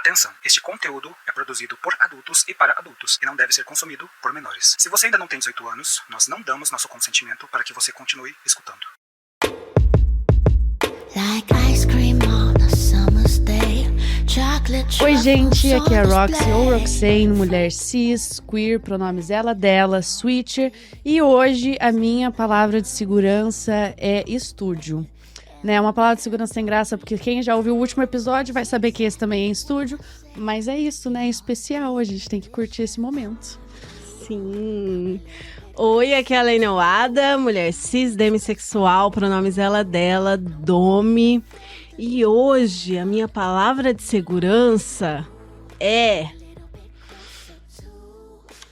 Atenção, este conteúdo é produzido por adultos e para adultos e não deve ser consumido por menores. Se você ainda não tem 18 anos, nós não damos nosso consentimento para que você continue escutando. Oi gente, aqui é a Roxy ou Roxane, mulher cis, queer, pronomes ela, dela, switcher. E hoje a minha palavra de segurança é estúdio. Né, uma palavra de segurança sem graça, porque quem já ouviu o último episódio vai saber que esse também é em estúdio. Mas é isso, né? É especial, a gente tem que curtir esse momento. Sim. Oi, aqui é a Leinoada, mulher cis, demissexual, pronomes ela, dela, dome. E hoje a minha palavra de segurança é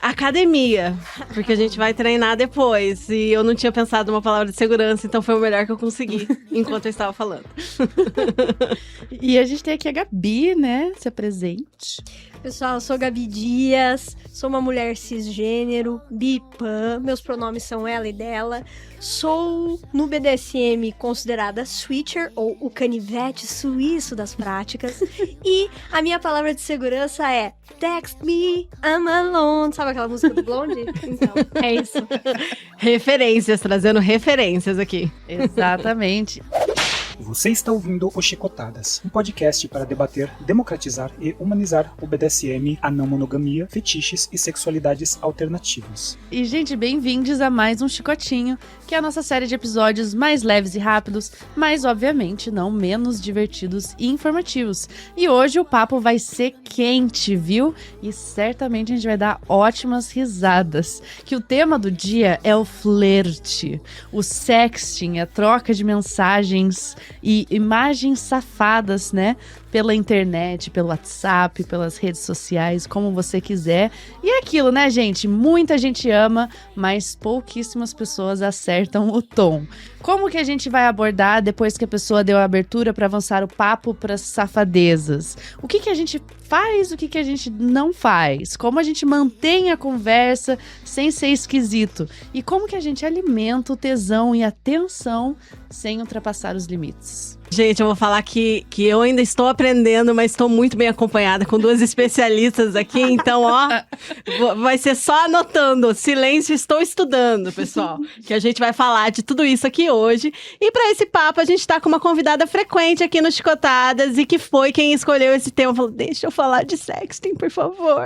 academia, porque a gente vai treinar depois. E eu não tinha pensado numa palavra de segurança, então foi o melhor que eu consegui enquanto eu estava falando. E a gente tem aqui a Gabi, né? Se apresente. Pessoal, eu sou Gabi Dias, sou uma mulher cisgênero, bipan, meus pronomes são ela e dela. Sou, no BDSM, considerada switcher, ou o canivete suíço das práticas. E a minha palavra de segurança é text me, I'm alone. Sabe aquela música do Blonde? Então, é isso. Referências, trazendo referências aqui. Exatamente. Você está ouvindo o Chicotadas, um podcast para debater, democratizar e humanizar o BDSM, a não monogamia, fetiches e sexualidades alternativas. E, gente, bem-vindos a mais um Chicotinho, que é a nossa série de episódios mais leves e rápidos, mas, obviamente, não menos divertidos e informativos. E hoje o papo vai ser quente, viu? E certamente a gente vai dar ótimas risadas. Que o tema do dia é o flerte, o sexting, a troca de mensagens e imagens safadas, né? Pela internet, pelo WhatsApp, pelas redes sociais, como você quiser. E é aquilo, né, gente? Muita gente ama, mas pouquíssimas pessoas acertam o tom. Como que a gente vai abordar depois que a pessoa deu a abertura para avançar o papo para as safadezas? O que que a gente faz, o que que a gente não faz? Como a gente mantém a conversa sem ser esquisito? E como que a gente alimenta o tesão e a tensão sem ultrapassar os limites? Gente, eu vou falar que eu ainda estou aprendendo, mas estou muito bem acompanhada com duas especialistas aqui. Então, ó, vai ser só anotando. Silêncio, estou estudando, pessoal. Que a gente vai falar de tudo isso aqui hoje. E para esse papo, a gente tá com uma convidada frequente aqui no Chicotadas e que foi quem escolheu esse tema. Falou, deixa eu falar de sexting, por favor.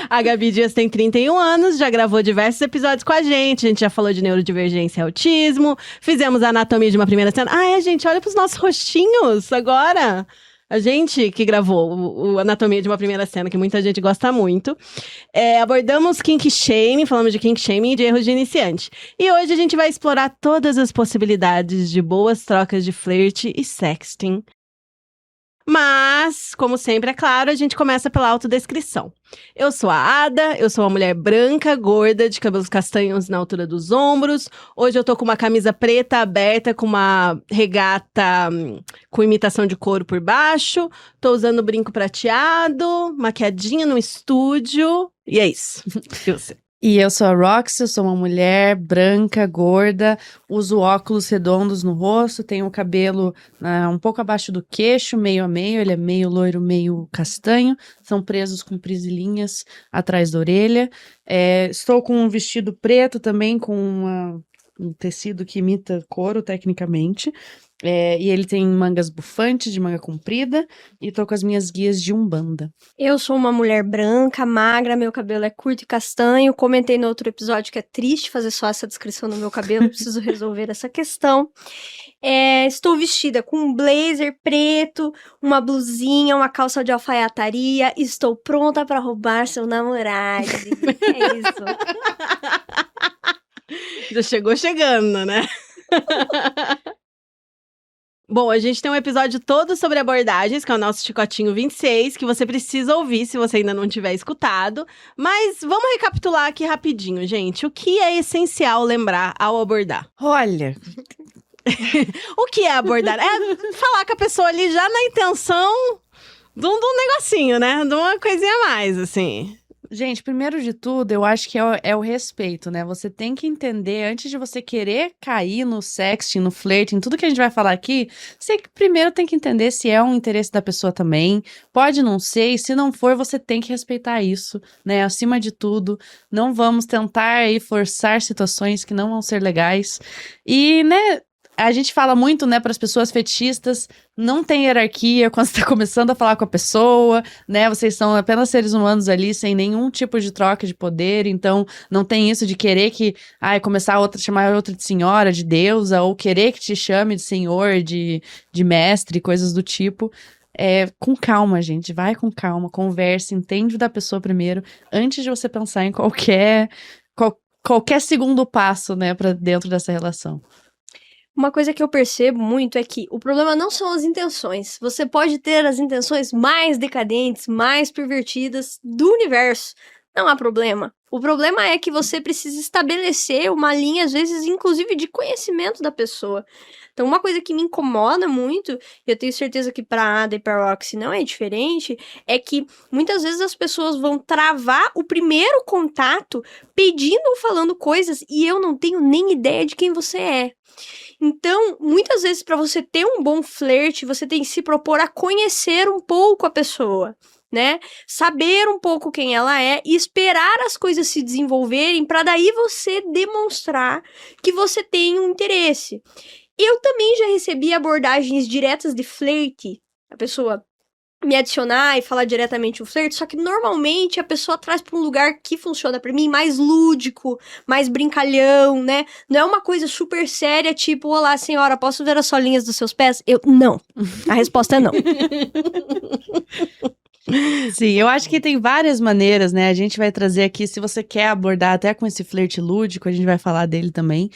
A Gabi Dias tem 31 anos, já gravou diversos episódios com a gente já falou de neurodivergência e autismo, fizemos a anatomia de uma primeira cena. Gente, olha pros nossos rostinhos agora. A gente que gravou o Anatomia de uma Primeira Cena, que muita gente gosta muito. Abordamos kink shaming, falamos de kink shaming e de erros de iniciante. E hoje a gente vai explorar todas as possibilidades de boas trocas de flerte e sexting. Mas, como sempre, é claro, a gente começa pela autodescrição. Eu sou a Ada, eu sou uma mulher branca, gorda, de cabelos castanhos na altura dos ombros. Hoje eu tô com uma camisa preta aberta, com uma regata com imitação de couro por baixo. Tô usando brinco prateado, maquiadinha no estúdio. E é isso. E você? E eu sou a Roxy, eu sou uma mulher branca, gorda, uso óculos redondos no rosto, tenho o cabelo um pouco abaixo do queixo, meio a meio, ele é meio loiro, meio castanho, são presos com prisilinhas atrás da orelha. Estou com um vestido preto também, com um tecido que imita couro, tecnicamente. E ele tem mangas bufantes, de manga comprida, e tô com as minhas guias de Umbanda. Eu sou uma mulher branca, magra, meu cabelo é curto e castanho. Comentei no outro episódio que é triste fazer só essa descrição do meu cabelo, preciso resolver essa questão. Estou vestida com um blazer preto, uma blusinha, uma calça de alfaiataria. Estou pronta para roubar seu namorado. É isso. Já chegou chegando, né? Bom, a gente tem um episódio todo sobre abordagens, que é o nosso Chicotinho 26, que você precisa ouvir se você ainda não tiver escutado. Mas vamos recapitular aqui rapidinho, gente. O que é essencial lembrar ao abordar? Olha... O que é abordar? É falar com a pessoa ali já na intenção de um negocinho, né? De uma coisinha a mais, assim. Gente, primeiro de tudo, eu acho que é o respeito, né? Você tem que entender, antes de você querer cair no sexting, no flirting, tudo que a gente vai falar aqui, você primeiro tem que entender se é um interesse da pessoa também. Pode não ser, e se não for, você tem que respeitar isso, né? Acima de tudo, não vamos tentar aí forçar situações que não vão ser legais. E, né, a gente fala muito, né, para as pessoas fetichistas, não tem hierarquia quando você tá começando a falar com a pessoa, né, vocês são apenas seres humanos ali, sem nenhum tipo de troca de poder, então não tem isso de querer que, começar a chamar outra de senhora, de deusa, ou querer que te chame de senhor, de mestre, coisas do tipo. Com calma, gente, vai com calma, converse, entende da pessoa primeiro, antes de você pensar em qualquer segundo passo, né, para dentro dessa relação. Uma coisa que eu percebo muito é que o problema não são as intenções. Você pode ter as intenções mais decadentes, mais pervertidas do universo. Não há problema. O problema é que você precisa estabelecer uma linha, às vezes, inclusive, de conhecimento da pessoa. Então, uma coisa que me incomoda muito, e eu tenho certeza que para Ada e para Roxy não é diferente, é que muitas vezes as pessoas vão travar o primeiro contato pedindo ou falando coisas e eu não tenho nem ideia de quem você é. Então, muitas vezes, para você ter um bom flerte, você tem que se propor a conhecer um pouco a pessoa, né? Saber um pouco quem ela é e esperar as coisas se desenvolverem para daí você demonstrar que você tem um interesse. Eu também já recebi abordagens diretas de flerte, a pessoa me adicionar e falar diretamente o flerte, só que normalmente a pessoa traz para um lugar que funciona para mim mais lúdico, mais brincalhão, né? Não é uma coisa super séria, tipo, olá senhora, posso ver as solinhas dos seus pés? Não. A resposta é não. Sim, eu acho que tem várias maneiras, né? A gente vai trazer aqui, se você quer abordar até com esse flerte lúdico, a gente vai falar dele também.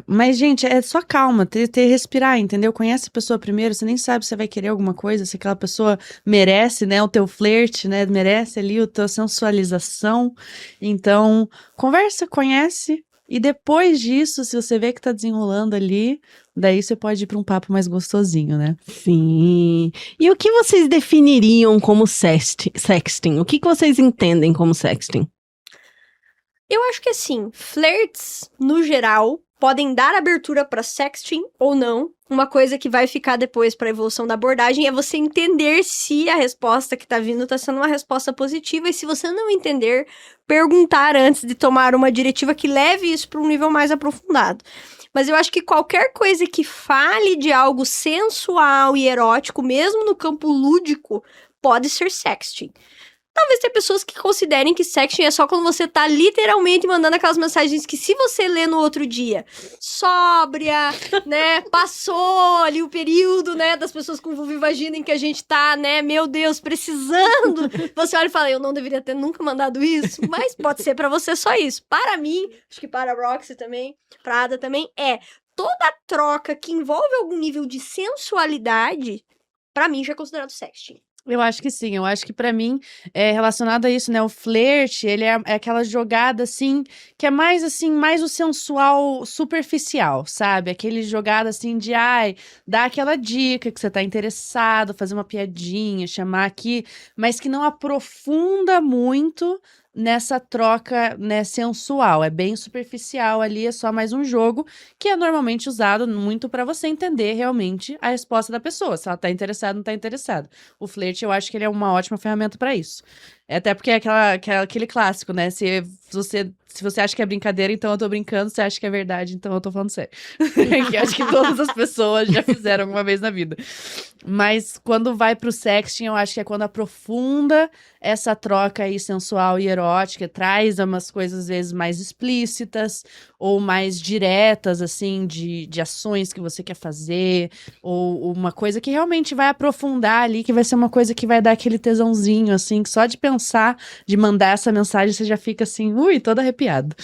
Mas, gente, é só calma, respirar, entendeu? Conhece a pessoa primeiro, você nem sabe se você vai querer alguma coisa, se aquela pessoa merece, né, o teu flerte, né? Merece ali a tua sensualização. Então, conversa, conhece. E depois disso, se você vê que tá desenrolando ali, daí você pode ir para um papo mais gostosinho, né? Sim. E o que vocês definiriam como sexting? O que vocês entendem como sexting? Eu acho que assim, flirts, no geral, podem dar abertura para sexting ou não. Uma coisa que vai ficar depois para a evolução da abordagem é você entender se a resposta que tá vindo tá sendo uma resposta positiva, e se você não entender, perguntar antes de tomar uma diretiva que leve isso para um nível mais aprofundado. Mas eu acho que qualquer coisa que fale de algo sensual e erótico, mesmo no campo lúdico, pode ser sexting. Talvez tenha pessoas que considerem que sexting é só quando você tá literalmente mandando aquelas mensagens que, se você lê no outro dia, sóbria, né, passou ali o período, né, das pessoas com vulva e vagina em que a gente tá, né, meu Deus, precisando. Você olha e fala, eu não deveria ter nunca mandado isso, mas pode ser pra você só isso. Para mim, acho que para a Roxy também, pra Ada também, toda troca que envolve algum nível de sensualidade, pra mim já é considerado sexting. Eu acho que sim, eu acho que pra mim é relacionado a isso, né? O flerte, ele é aquela jogada assim, que é mais assim, mais o sensual superficial, sabe? Aquele jogada assim de, dar aquela dica que você tá interessado, fazer uma piadinha, chamar aqui, mas que não aprofunda muito nessa troca, né, sensual. É bem superficial ali, é só mais um jogo que é normalmente usado muito pra você entender realmente a resposta da pessoa, se ela tá interessada ou não tá interessada. O flerte, eu acho que ele é uma ótima ferramenta pra isso. Até porque é aquele clássico, né? Se você acha que é brincadeira, então eu tô brincando. Se acha que é verdade, então eu tô falando sério. Que acho que todas as pessoas já fizeram alguma vez na vida. Mas quando vai pro sexting, eu acho que é quando aprofunda essa troca aí sensual e erótica, traz umas coisas às vezes mais explícitas ou mais diretas, assim, de ações que você quer fazer, ou uma coisa que realmente vai aprofundar ali, que vai ser uma coisa que vai dar aquele tesãozinho, assim, que só de pensar, de mandar essa mensagem, você já fica assim, todo arrepiado.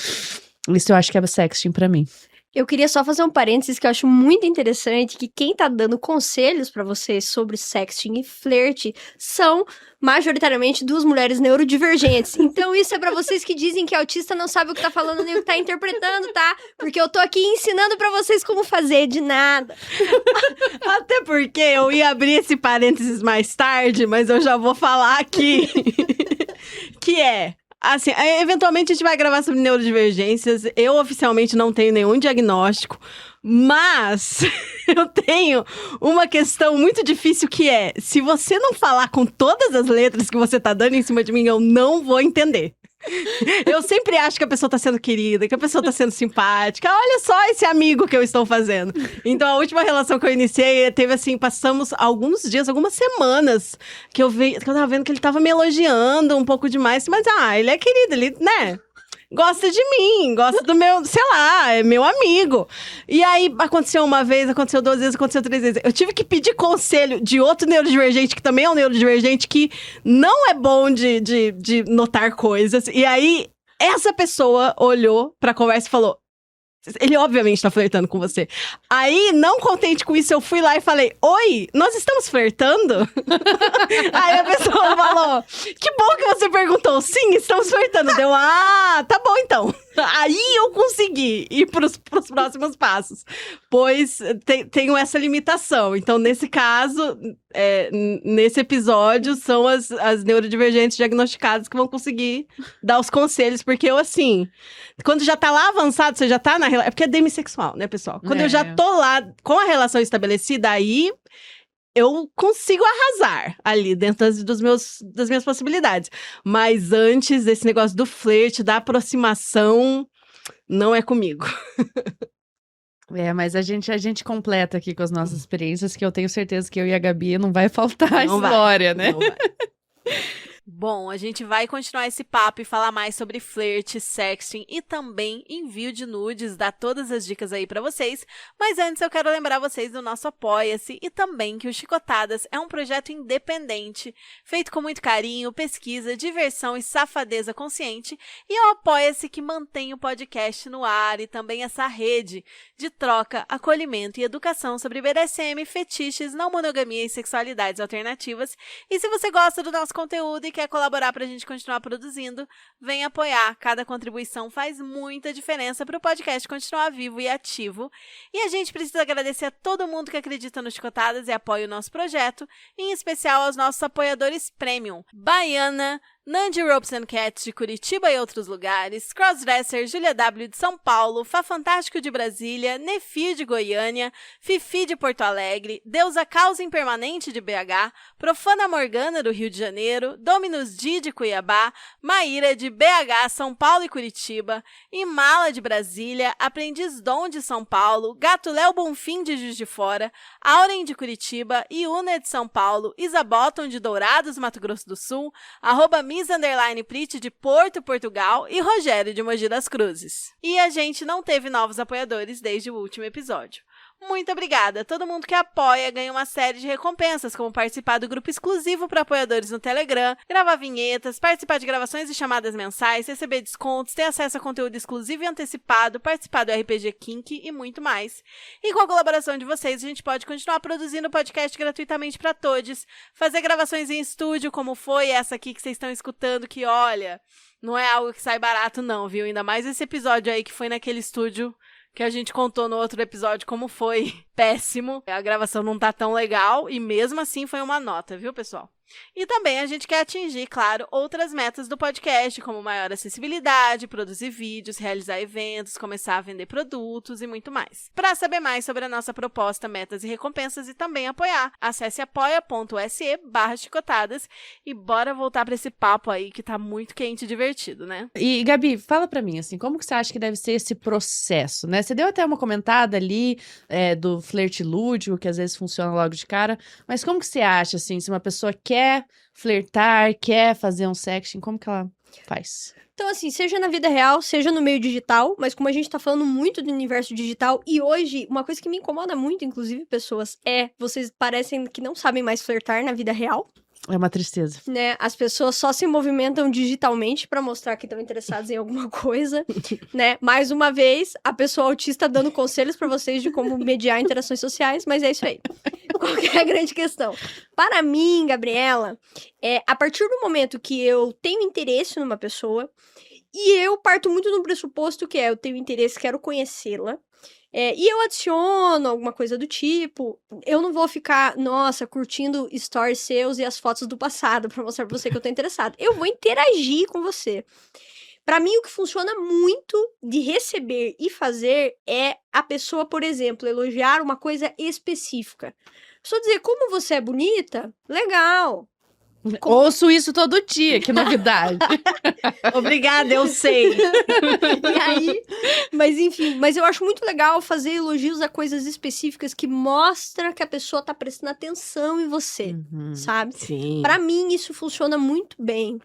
Isso eu acho que é sexting pra mim. Eu queria só fazer um parênteses que eu acho muito interessante, que quem tá dando conselhos pra vocês sobre sexting e flerte são majoritariamente duas mulheres neurodivergentes. Então isso é pra vocês que dizem que autista não sabe o que tá falando nem o que tá interpretando, tá? Porque eu tô aqui ensinando pra vocês como fazer, de nada. Até porque eu ia abrir esse parênteses mais tarde, mas eu já vou falar aqui. que é... Assim, eventualmente a gente vai gravar sobre neurodivergências. Eu oficialmente não tenho nenhum diagnóstico, mas eu tenho uma questão muito difícil que é: se você não falar com todas as letras que você tá dando em cima de mim, eu não vou entender. Eu sempre acho que a pessoa tá sendo querida, que a pessoa tá sendo simpática. Olha só esse amigo que eu estou fazendo. Então, a última relação que eu iniciei, teve assim, passamos alguns dias, algumas semanas, que eu tava vendo que ele tava me elogiando um pouco demais. Mas, ele é querido, ele, né? Gosta de mim, gosta do meu, sei lá, é meu amigo. E aí, aconteceu uma vez, aconteceu 2 vezes, aconteceu 3 vezes. Eu tive que pedir conselho de outro neurodivergente, que também é um neurodivergente, que não é bom de notar coisas. E aí, essa pessoa olhou pra conversa e falou: ele obviamente tá flertando com você. Aí, não contente com isso, eu fui lá e falei: oi, nós estamos flertando? Aí a pessoa falou: que bom que você perguntou. Sim, estamos flertando. Deu, tá bom então. Aí eu consegui ir pros próximos passos. Pois tenho essa limitação. Então, nesse caso, nesse episódio, são as neurodivergentes diagnosticadas que vão conseguir dar os conselhos. Porque eu, assim, quando já tá lá avançado, você já tá na relação... É porque é demissexual, né, pessoal? Quando eu já tô lá com a relação estabelecida, aí... eu consigo arrasar ali dentro das minhas possibilidades. Mas antes, esse negócio do flerte, da aproximação, não é comigo. Mas a gente completa aqui com as nossas experiências, que eu tenho certeza que eu e a Gabi não vai faltar Não história, né? Não vai. Bom, a gente vai continuar esse papo e falar mais sobre flerte, sexting e também envio de nudes, dar todas as dicas aí pra vocês. Mas antes eu quero lembrar vocês do nosso Apoia-se e também que o Chicotadas é um projeto independente, feito com muito carinho, pesquisa, diversão e safadeza consciente. E é o Apoia-se que mantém o podcast no ar e também essa rede de troca, acolhimento e educação sobre BDSM, fetiches, não monogamia e sexualidades alternativas. E se você gosta do nosso conteúdo e quer colaborar para a gente continuar produzindo, vem apoiar. Cada contribuição faz muita diferença para o podcast continuar vivo e ativo. E a gente precisa agradecer a todo mundo que acredita no Chicotadas e apoia o nosso projeto, em especial aos nossos apoiadores Premium: Baiana, Nandi Ropes and Cats de Curitiba e outros lugares, Crossdresser, Julia W de São Paulo, Fá Fantástico de Brasília, Nefi de Goiânia, Fifi de Porto Alegre, Deusa Causa Impermanente de BH, Profana Morgana do Rio de Janeiro, Dominus D de Cuiabá, Maíra de BH, São Paulo e Curitiba, Imala de Brasília, Aprendiz Dom de São Paulo, Gato Léo Bonfim de Juiz de Fora, Auren de Curitiba, Iuna de São Paulo, Isa Botton de Dourados, Mato Grosso do Sul, @Miss_Prit de Porto, Portugal e Rogério de Mogi das Cruzes. E a gente não teve novos apoiadores desde o último episódio. Muito obrigada! Todo mundo que apoia ganha uma série de recompensas, como participar do grupo exclusivo para apoiadores no Telegram, gravar vinhetas, participar de gravações e chamadas mensais, receber descontos, ter acesso a conteúdo exclusivo e antecipado, participar do RPG Kink e muito mais. E com a colaboração de vocês, a gente pode continuar produzindo o podcast gratuitamente para todos, fazer gravações em estúdio, como foi essa aqui que vocês estão escutando, que olha, não é algo que sai barato não, viu? Ainda mais esse episódio aí que foi naquele estúdio que a gente contou no outro episódio como foi péssimo. A gravação não tá tão legal e mesmo assim foi uma nota, viu, pessoal? E também a gente quer atingir, claro, outras metas do podcast, como maior acessibilidade, produzir vídeos, realizar eventos, começar a vender produtos e muito mais. Para saber mais sobre a nossa proposta, metas e recompensas e também apoiar, acesse apoia.se/chicotadas e bora voltar para esse papo aí que tá muito quente e divertido, né? E, Gabi, fala pra mim, assim, como que você acha que deve ser esse processo, né? Você deu até uma comentada ali do flerte lúdico, que às vezes funciona logo de cara, mas como que você acha, assim, se uma pessoa quer flertar, quer fazer um sexting, como que ela faz? Então, assim, seja na vida real, seja no meio digital, mas como a gente tá falando muito do universo digital, e hoje, uma coisa que me incomoda muito, inclusive, pessoas, vocês parecem que não sabem mais flertar na vida real. É uma tristeza. Né? As pessoas só se movimentam digitalmente pra mostrar que estão interessadas em alguma coisa, né? Mais uma vez, a pessoa autista dando conselhos pra vocês de como mediar interações sociais, mas é isso aí. Qual que é a grande questão? Para mim, Gabriela, a partir do momento que eu tenho interesse numa pessoa, e eu parto muito do pressuposto que eu tenho interesse, quero conhecê-la, E eu adiciono alguma coisa do tipo. Eu não vou ficar, nossa, curtindo stories seus e as fotos do passado pra mostrar pra você que eu tô interessada. Eu vou interagir com você. Pra mim, o que funciona muito de receber e fazer é a pessoa, por exemplo, elogiar uma coisa específica. Só dizer, como você é bonita, legal. Ouço isso todo dia, que novidade. Obrigada, eu sei. E aí, mas enfim, mas eu acho muito legal fazer elogios a coisas específicas que mostra que a pessoa tá prestando atenção em você, sabe? Sim. Pra mim, isso funciona muito bem.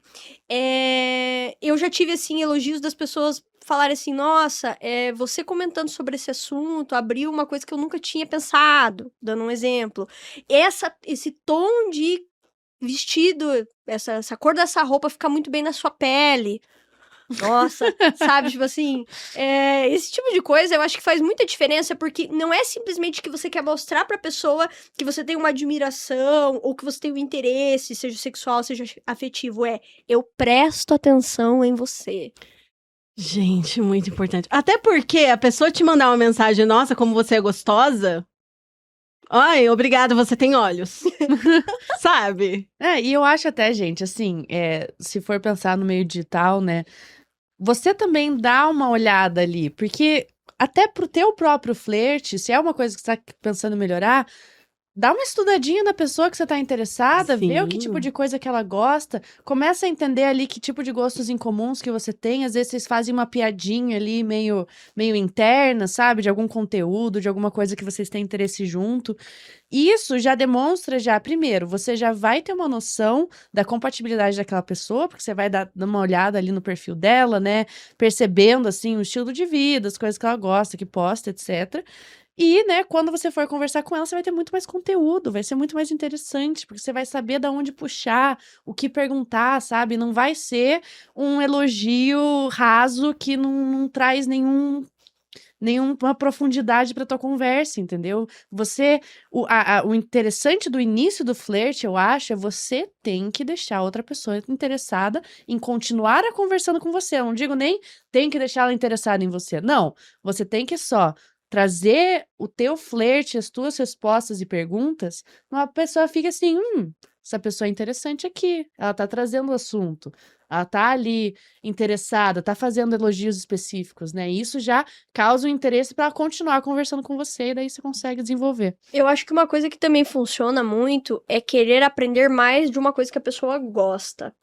Eu já tive, assim, elogios das pessoas falarem assim, nossa, você comentando sobre esse assunto abriu uma coisa que eu nunca tinha pensado, dando um exemplo. Esse tom de vestido, essa cor dessa roupa fica muito bem na sua pele. Nossa, sabe? Tipo assim, esse tipo de coisa eu acho que faz muita diferença, porque não é simplesmente que você quer mostrar pra pessoa que você tem uma admiração ou que você tem um interesse, seja sexual, seja afetivo. Eu presto atenção em você. Gente, muito importante. Até porque a pessoa te mandar uma mensagem, nossa, como você é gostosa. Ai, obrigada, você tem olhos. Sabe? E eu acho até, gente, assim, se for pensar no meio digital, né? Você também dá uma olhada ali, porque até pro teu próprio flerte, se é uma coisa que você tá pensando em melhorar, dá uma estudadinha na pessoa que você tá interessada, vê o que tipo de coisa que ela gosta, começa a entender ali que tipo de gostos incomuns que você tem, às vezes vocês fazem uma piadinha ali meio interna, sabe, de algum conteúdo, de alguma coisa que vocês têm interesse junto. Isso já demonstra, primeiro, você já vai ter uma noção da compatibilidade daquela pessoa, porque você vai dar uma olhada ali no perfil dela, né, percebendo, assim, o estilo de vida, as coisas que ela gosta, que posta, etc., e, né, quando você for conversar com ela, você vai ter muito mais conteúdo, vai ser muito mais interessante, porque você vai saber de onde puxar, o que perguntar, sabe? Não vai ser um elogio raso que não traz nenhuma profundidade para tua conversa, entendeu? O interessante do início do flerte, eu acho, é você tem que deixar a outra pessoa interessada em continuar conversando com você. Eu não digo nem tem que deixar ela interessada em você. Não, você tem que só trazer o teu flerte, as tuas respostas e perguntas, uma pessoa fica assim, essa pessoa é interessante aqui, ela tá trazendo o assunto, ela tá ali interessada, tá fazendo elogios específicos, né? E isso já causa um interesse para continuar conversando com você e daí você consegue desenvolver. Eu acho que uma coisa que também funciona muito é querer aprender mais de uma coisa que a pessoa gosta.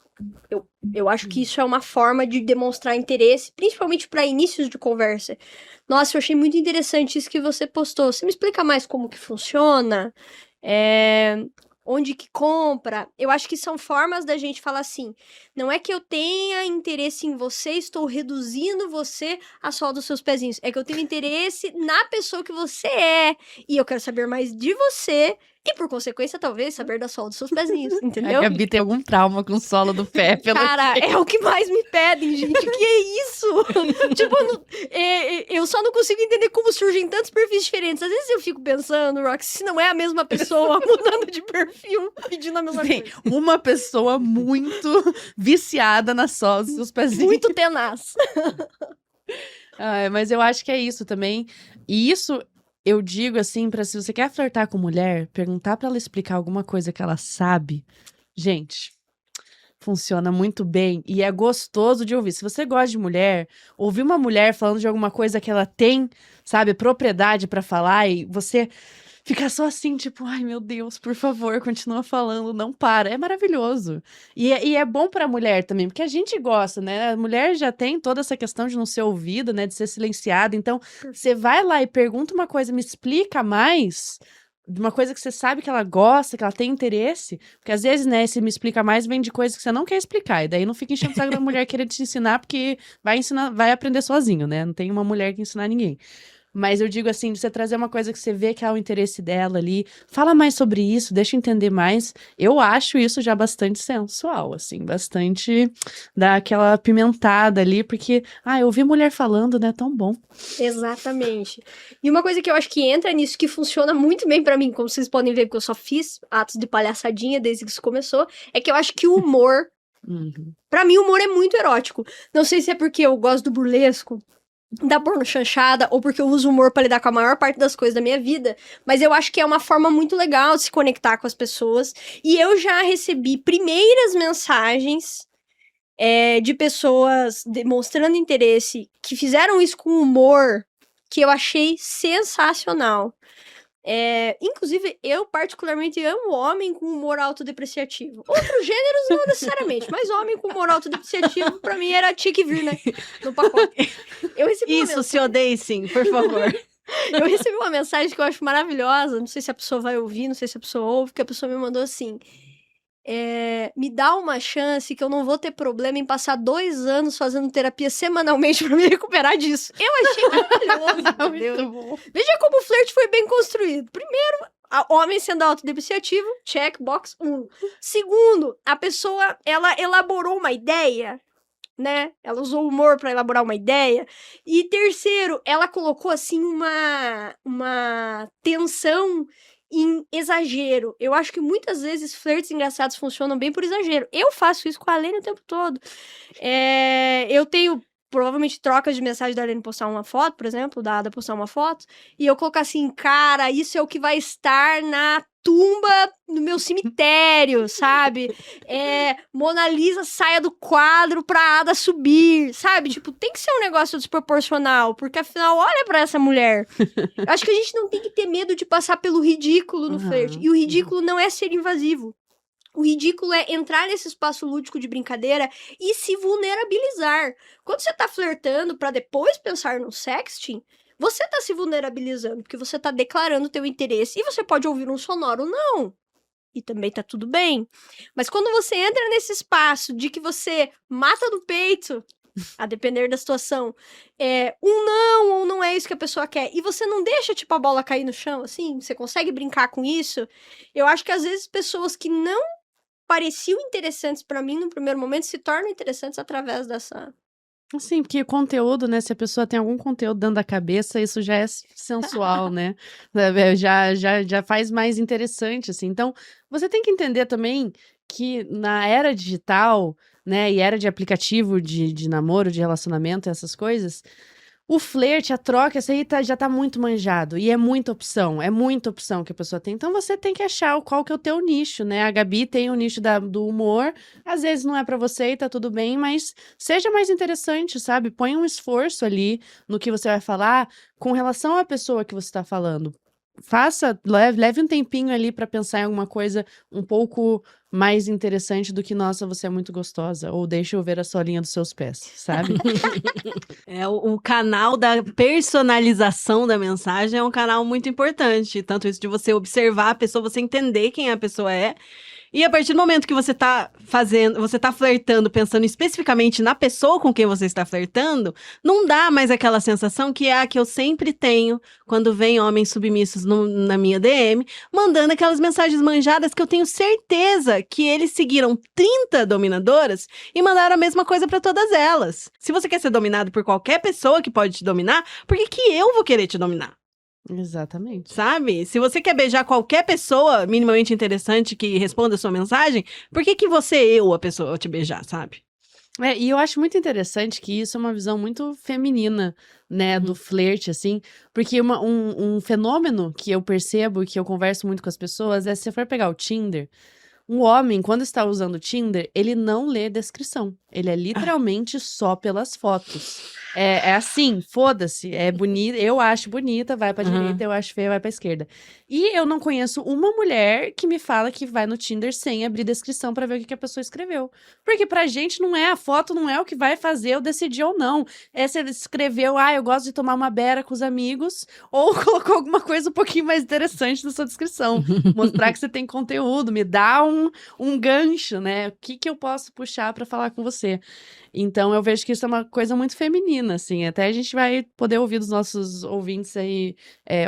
Eu acho que isso é uma forma de demonstrar interesse, principalmente para inícios de conversa. Nossa, eu achei muito interessante isso que você postou. Você me explica mais como que funciona? Onde que compra? Eu acho que são formas da gente falar assim, não é que eu tenha interesse em você, estou reduzindo você a sola dos seus pezinhos. É que eu tenho interesse na pessoa que você é. E eu quero saber mais de você e, por consequência, talvez, saber da sola dos seus pezinhos, entendeu? A Gabi tem algum trauma com o solo do pé, pelo Cara, é o que mais me pedem, gente. Que é isso? Tipo, eu só não consigo entender como surgem tantos perfis diferentes. Às vezes eu fico pensando, Rox, se não é a mesma pessoa mudando de perfil, pedindo a mesma coisa. Uma pessoa muito viciada na sola dos seus pezinhos. Muito tenaz. Mas eu acho que é isso também. E isso eu digo assim, se você quer flertar com mulher, perguntar pra ela explicar alguma coisa que ela sabe, gente, funciona muito bem e é gostoso de ouvir. Se você gosta de mulher, ouvir uma mulher falando de alguma coisa que ela tem, sabe, propriedade pra falar e você fica só assim, tipo, ai meu Deus, por favor, continua falando, não para. É maravilhoso. E é bom pra mulher também, porque a gente gosta, né? A mulher já tem toda essa questão de não ser ouvida, né? De ser silenciada. Então, você vai lá e pergunta uma coisa, me explica mais de uma coisa que você sabe que ela gosta, que ela tem interesse. Porque às vezes, né, esse me explica mais vem de coisas que você não quer explicar. E daí não fica enchendo o saco da mulher querer te ensinar, porque vai aprender sozinho, né? Não tem uma mulher que ensinar ninguém. Mas eu digo assim, de você trazer uma coisa que você vê que é o interesse dela ali, fala mais sobre isso, deixa eu entender mais. Eu acho isso já bastante sensual, assim, bastante dá aquela pimentada ali, porque, eu ouvi mulher falando, né, tão bom. Exatamente. E uma coisa que eu acho que entra nisso, que funciona muito bem pra mim, como vocês podem ver, porque eu só fiz atos de palhaçadinha desde que isso começou, é que eu acho que o humor, pra mim o humor é muito erótico. Não sei se é porque eu gosto do burlesco, da porno chanchada, ou porque eu uso humor pra lidar com a maior parte das coisas da minha vida, mas eu acho que é uma forma muito legal de se conectar com as pessoas, e eu já recebi primeiras mensagens de pessoas demonstrando interesse, que fizeram isso com humor, que eu achei sensacional. Inclusive, eu particularmente amo homem com humor autodepreciativo. Outros gêneros não necessariamente, mas homem com humor autodepreciativo pra mim era tinha que vir, né? No pacote. Eu recebi uma Isso, se odeie sim, por favor. Eu recebi uma mensagem que eu acho maravilhosa, não sei se a pessoa vai ouvir, não sei se a pessoa ouve, que a pessoa me mandou assim: me dá uma chance que eu não vou ter problema em passar 2 anos fazendo terapia semanalmente pra me recuperar disso. Eu achei maravilhoso, entendeu? Muito bom. Veja como o flerte foi bem construído. Primeiro, homem sendo autodepreciativo, check, box 1. Segundo, a pessoa, ela elaborou uma ideia, né? Ela usou o humor pra elaborar uma ideia. E terceiro, ela colocou, assim, uma tensão em exagero. Eu acho que muitas vezes flertes engraçados funcionam bem por exagero. Eu faço isso com a Lene o tempo todo. Eu tenho provavelmente trocas de mensagem da Lene postar uma foto, por exemplo, da Ada postar uma foto, e eu colocar assim, cara, isso é o que vai estar na tumba no meu cemitério, sabe? Mona Lisa saia do quadro pra Ada subir, sabe? Tipo, tem que ser um negócio desproporcional, porque afinal, olha pra essa mulher. Eu acho que a gente não tem que ter medo de passar pelo ridículo no flerte. E o ridículo não é ser invasivo. O ridículo é entrar nesse espaço lúdico de brincadeira e se vulnerabilizar. Quando você tá flertando pra depois pensar no sexting, você tá se vulnerabilizando, porque você tá declarando teu interesse e você pode ouvir um sonoro não. E também tá tudo bem. Mas quando você entra nesse espaço de que você mata no peito, a depender da situação, um não ou não é isso que a pessoa quer, e você não deixa, tipo, a bola cair no chão, assim, você consegue brincar com isso, eu acho que às vezes pessoas que não pareciam interessantes pra mim no primeiro momento se tornam interessantes através dessa... Sim, porque o conteúdo, né? Se a pessoa tem algum conteúdo dentro da cabeça, isso já é sensual, né? Já faz mais interessante, assim. Então, você tem que entender também que na era digital, né? E era de aplicativo de namoro, de relacionamento, essas coisas, o flerte, a troca, isso aí já tá muito manjado. E é muita opção que a pessoa tem. Então você tem que achar qual que é o teu nicho, né? A Gabi tem o nicho do humor, às vezes não é pra você e tá tudo bem, mas seja mais interessante, sabe? Põe um esforço ali no que você vai falar com relação à pessoa que você tá falando. Leve um tempinho ali pra pensar em alguma coisa um pouco mais interessante do que, nossa, você é muito gostosa, ou deixa eu ver a solinha dos seus pés, sabe? O canal da personalização da mensagem é um canal muito importante. Tanto isso de você observar a pessoa, você entender quem a pessoa é. E a partir do momento que você tá flertando, pensando especificamente na pessoa com quem você está flertando, não dá mais aquela sensação que é a que eu sempre tenho quando vem homens submissos na minha DM, mandando aquelas mensagens manjadas que eu tenho certeza que eles seguiram 30 dominadoras e mandaram a mesma coisa pra todas elas. Se você quer ser dominado por qualquer pessoa que pode te dominar, por que eu vou querer te dominar? Exatamente. Sabe? Se você quer beijar qualquer pessoa minimamente interessante que responda a sua mensagem, por que a pessoa te beijar, sabe? E eu acho muito interessante que isso é uma visão muito feminina, né, do flerte, assim, porque um fenômeno que eu percebo, que eu converso muito com as pessoas, se você for pegar o Tinder, um homem, quando está usando o Tinder, ele não lê descrição. Ele é literalmente só pelas fotos. É assim, foda-se, é bonita, eu acho bonita, vai pra direita, eu acho feia, vai pra esquerda. E eu não conheço uma mulher que me fala que vai no Tinder sem abrir descrição pra ver o que a pessoa escreveu. Porque pra gente não é, a foto não é o que vai fazer eu decidir ou não. Se ele escreveu, eu gosto de tomar uma beira com os amigos, ou colocou alguma coisa um pouquinho mais interessante na sua descrição. Mostrar que você tem conteúdo, me dá um gancho, né? O que eu posso puxar pra falar com você? Então, eu vejo que isso é uma coisa muito feminina, assim. Até a gente vai poder ouvir dos nossos ouvintes aí,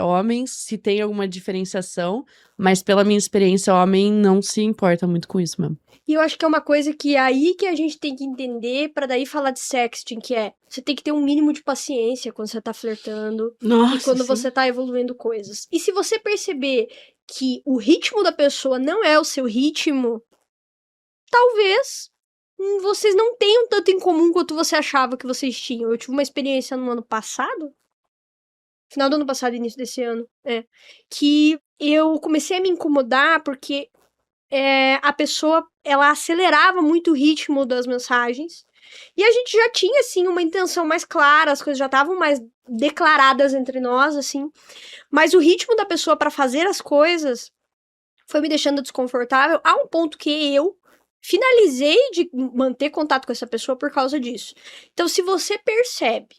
homens, se tem alguma diferenciação. Mas, pela minha experiência, homem não se importa muito com isso mesmo. E eu acho que é uma coisa que é aí que a gente tem que entender pra daí falar de sexting, que você tem que ter um mínimo de paciência quando você tá flertando. Nossa, e quando sim. você tá evoluindo coisas. E se você perceber que o ritmo da pessoa não é o seu ritmo, talvez vocês não têm tanto em comum quanto você achava que vocês tinham. Eu tive uma experiência no ano passado, final do ano passado, início desse ano, que eu comecei a me incomodar porque a pessoa, ela acelerava muito o ritmo das mensagens. E a gente já tinha, assim, uma intenção mais clara, as coisas já estavam mais declaradas entre nós, assim. Mas o ritmo da pessoa para fazer as coisas foi me deixando desconfortável a um ponto que eu finalizei de manter contato com essa pessoa por causa disso. Então, se você percebe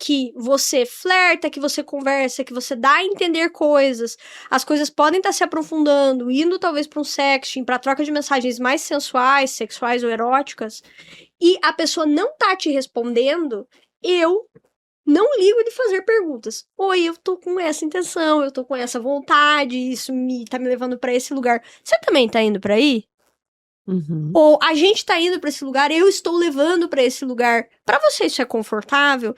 que você flerta, que você conversa, que você dá a entender coisas, as coisas podem estar se aprofundando, indo talvez para um sexting, para troca de mensagens mais sensuais, sexuais ou eróticas, e a pessoa não tá te respondendo, eu não ligo de fazer perguntas. Oi, eu tô com essa intenção, eu tô com essa vontade, isso tá me levando para esse lugar. Você também tá indo para aí? Uhum. Ou a gente tá indo para esse lugar, eu estou levando para esse lugar. Para você isso é confortável?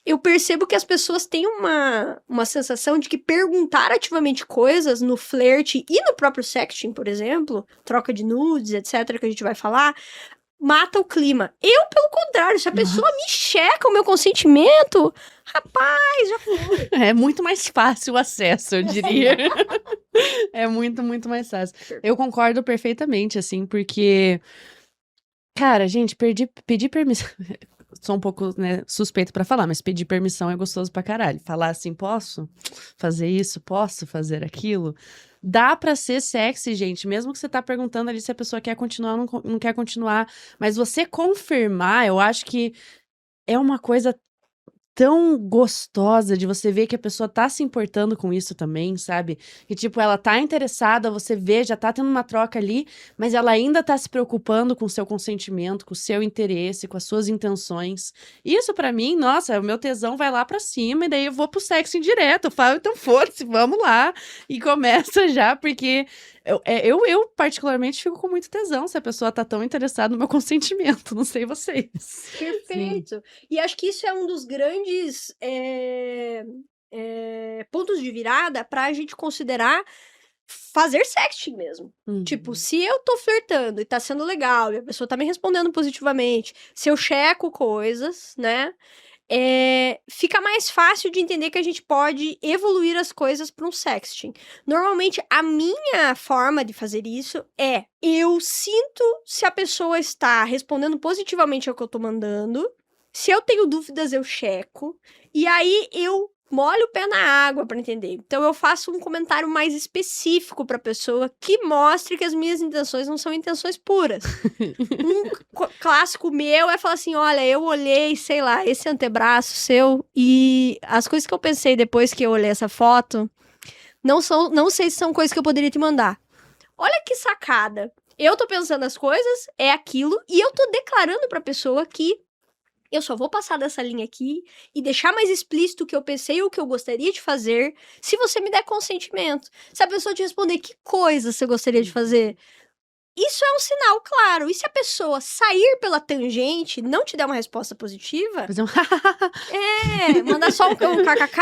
Eu percebo que as pessoas têm uma sensação de que perguntar ativamente coisas no flerte e no próprio sexting, por exemplo, troca de nudes, etc., que a gente vai falar, mata o clima. Eu, pelo contrário, se a pessoa me checa o meu consentimento, rapaz, já foi. É muito mais fácil o acesso, eu diria. É muito, muito mais fácil. Eu concordo perfeitamente, assim, porque... Cara, gente, pedir permissão... Sou um pouco, né, suspeito pra falar, mas pedir permissão é gostoso pra caralho. Falar assim, posso fazer isso? Posso fazer aquilo? Dá pra ser sexy, gente, mesmo que você tá perguntando ali se a pessoa quer continuar ou não quer continuar. Mas você confirmar, eu acho que é uma coisa tão gostosa de você ver que a pessoa tá se importando com isso também, sabe? Que, tipo, ela tá interessada, você vê, já tá tendo uma troca ali, mas ela ainda tá se preocupando com o seu consentimento, com o seu interesse, com as suas intenções. Isso, pra mim, nossa, o meu tesão vai lá pra cima, e daí eu vou pro sexo indireto. Eu falo, então foda-se, vamos lá. E começa já, porque eu particularmente fico com muito tesão se a pessoa tá tão interessada no meu consentimento. Não sei vocês. Perfeito. E acho que isso é um dos grandes pontos de virada pra gente considerar fazer sexting mesmo. Tipo, se eu tô flertando e tá sendo legal, e a pessoa tá me respondendo positivamente, se eu checo coisas, né? Fica mais fácil de entender que a gente pode evoluir as coisas para um sexting. Normalmente, a minha forma de fazer isso eu sinto se a pessoa está respondendo positivamente ao que eu tô mandando. Se eu tenho dúvidas, eu checo. E aí, eu molho o pé na água para entender. Então, eu faço um comentário mais específico para a pessoa que mostre que as minhas intenções não são intenções puras. Um clássico meu é falar assim, olha, eu olhei, sei lá, esse antebraço seu e as coisas que eu pensei depois que eu olhei essa foto, não sei se são coisas que eu poderia te mandar. Olha que sacada. Eu tô pensando as coisas, é aquilo, e eu tô declarando pra pessoa que eu só vou passar dessa linha aqui e deixar mais explícito o que eu pensei ou o que eu gostaria de fazer se você me der consentimento. Se a pessoa te responder que coisa você gostaria de fazer, isso é um sinal claro. E se a pessoa sair pela tangente, não te der uma resposta positiva, Fazer um mandar só um kkk,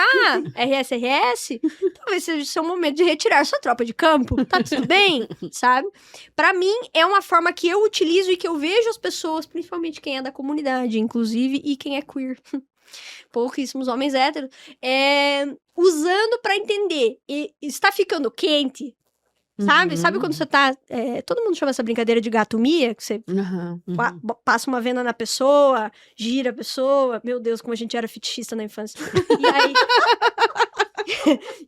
RSRS, talvez seja o seu momento de retirar sua tropa de campo. Tá tudo bem? Sabe? Pra mim, é uma forma que eu utilizo e que eu vejo as pessoas, principalmente quem é da comunidade, inclusive, e quem é queer. Pouquíssimos homens héteros, usando pra entender. E está ficando quente? Sabe? Sabe quando você tá... todo mundo chama essa brincadeira de gato-mia, que você passa uma venda na pessoa, gira a pessoa. Meu Deus, como a gente era fetichista na infância. E aí...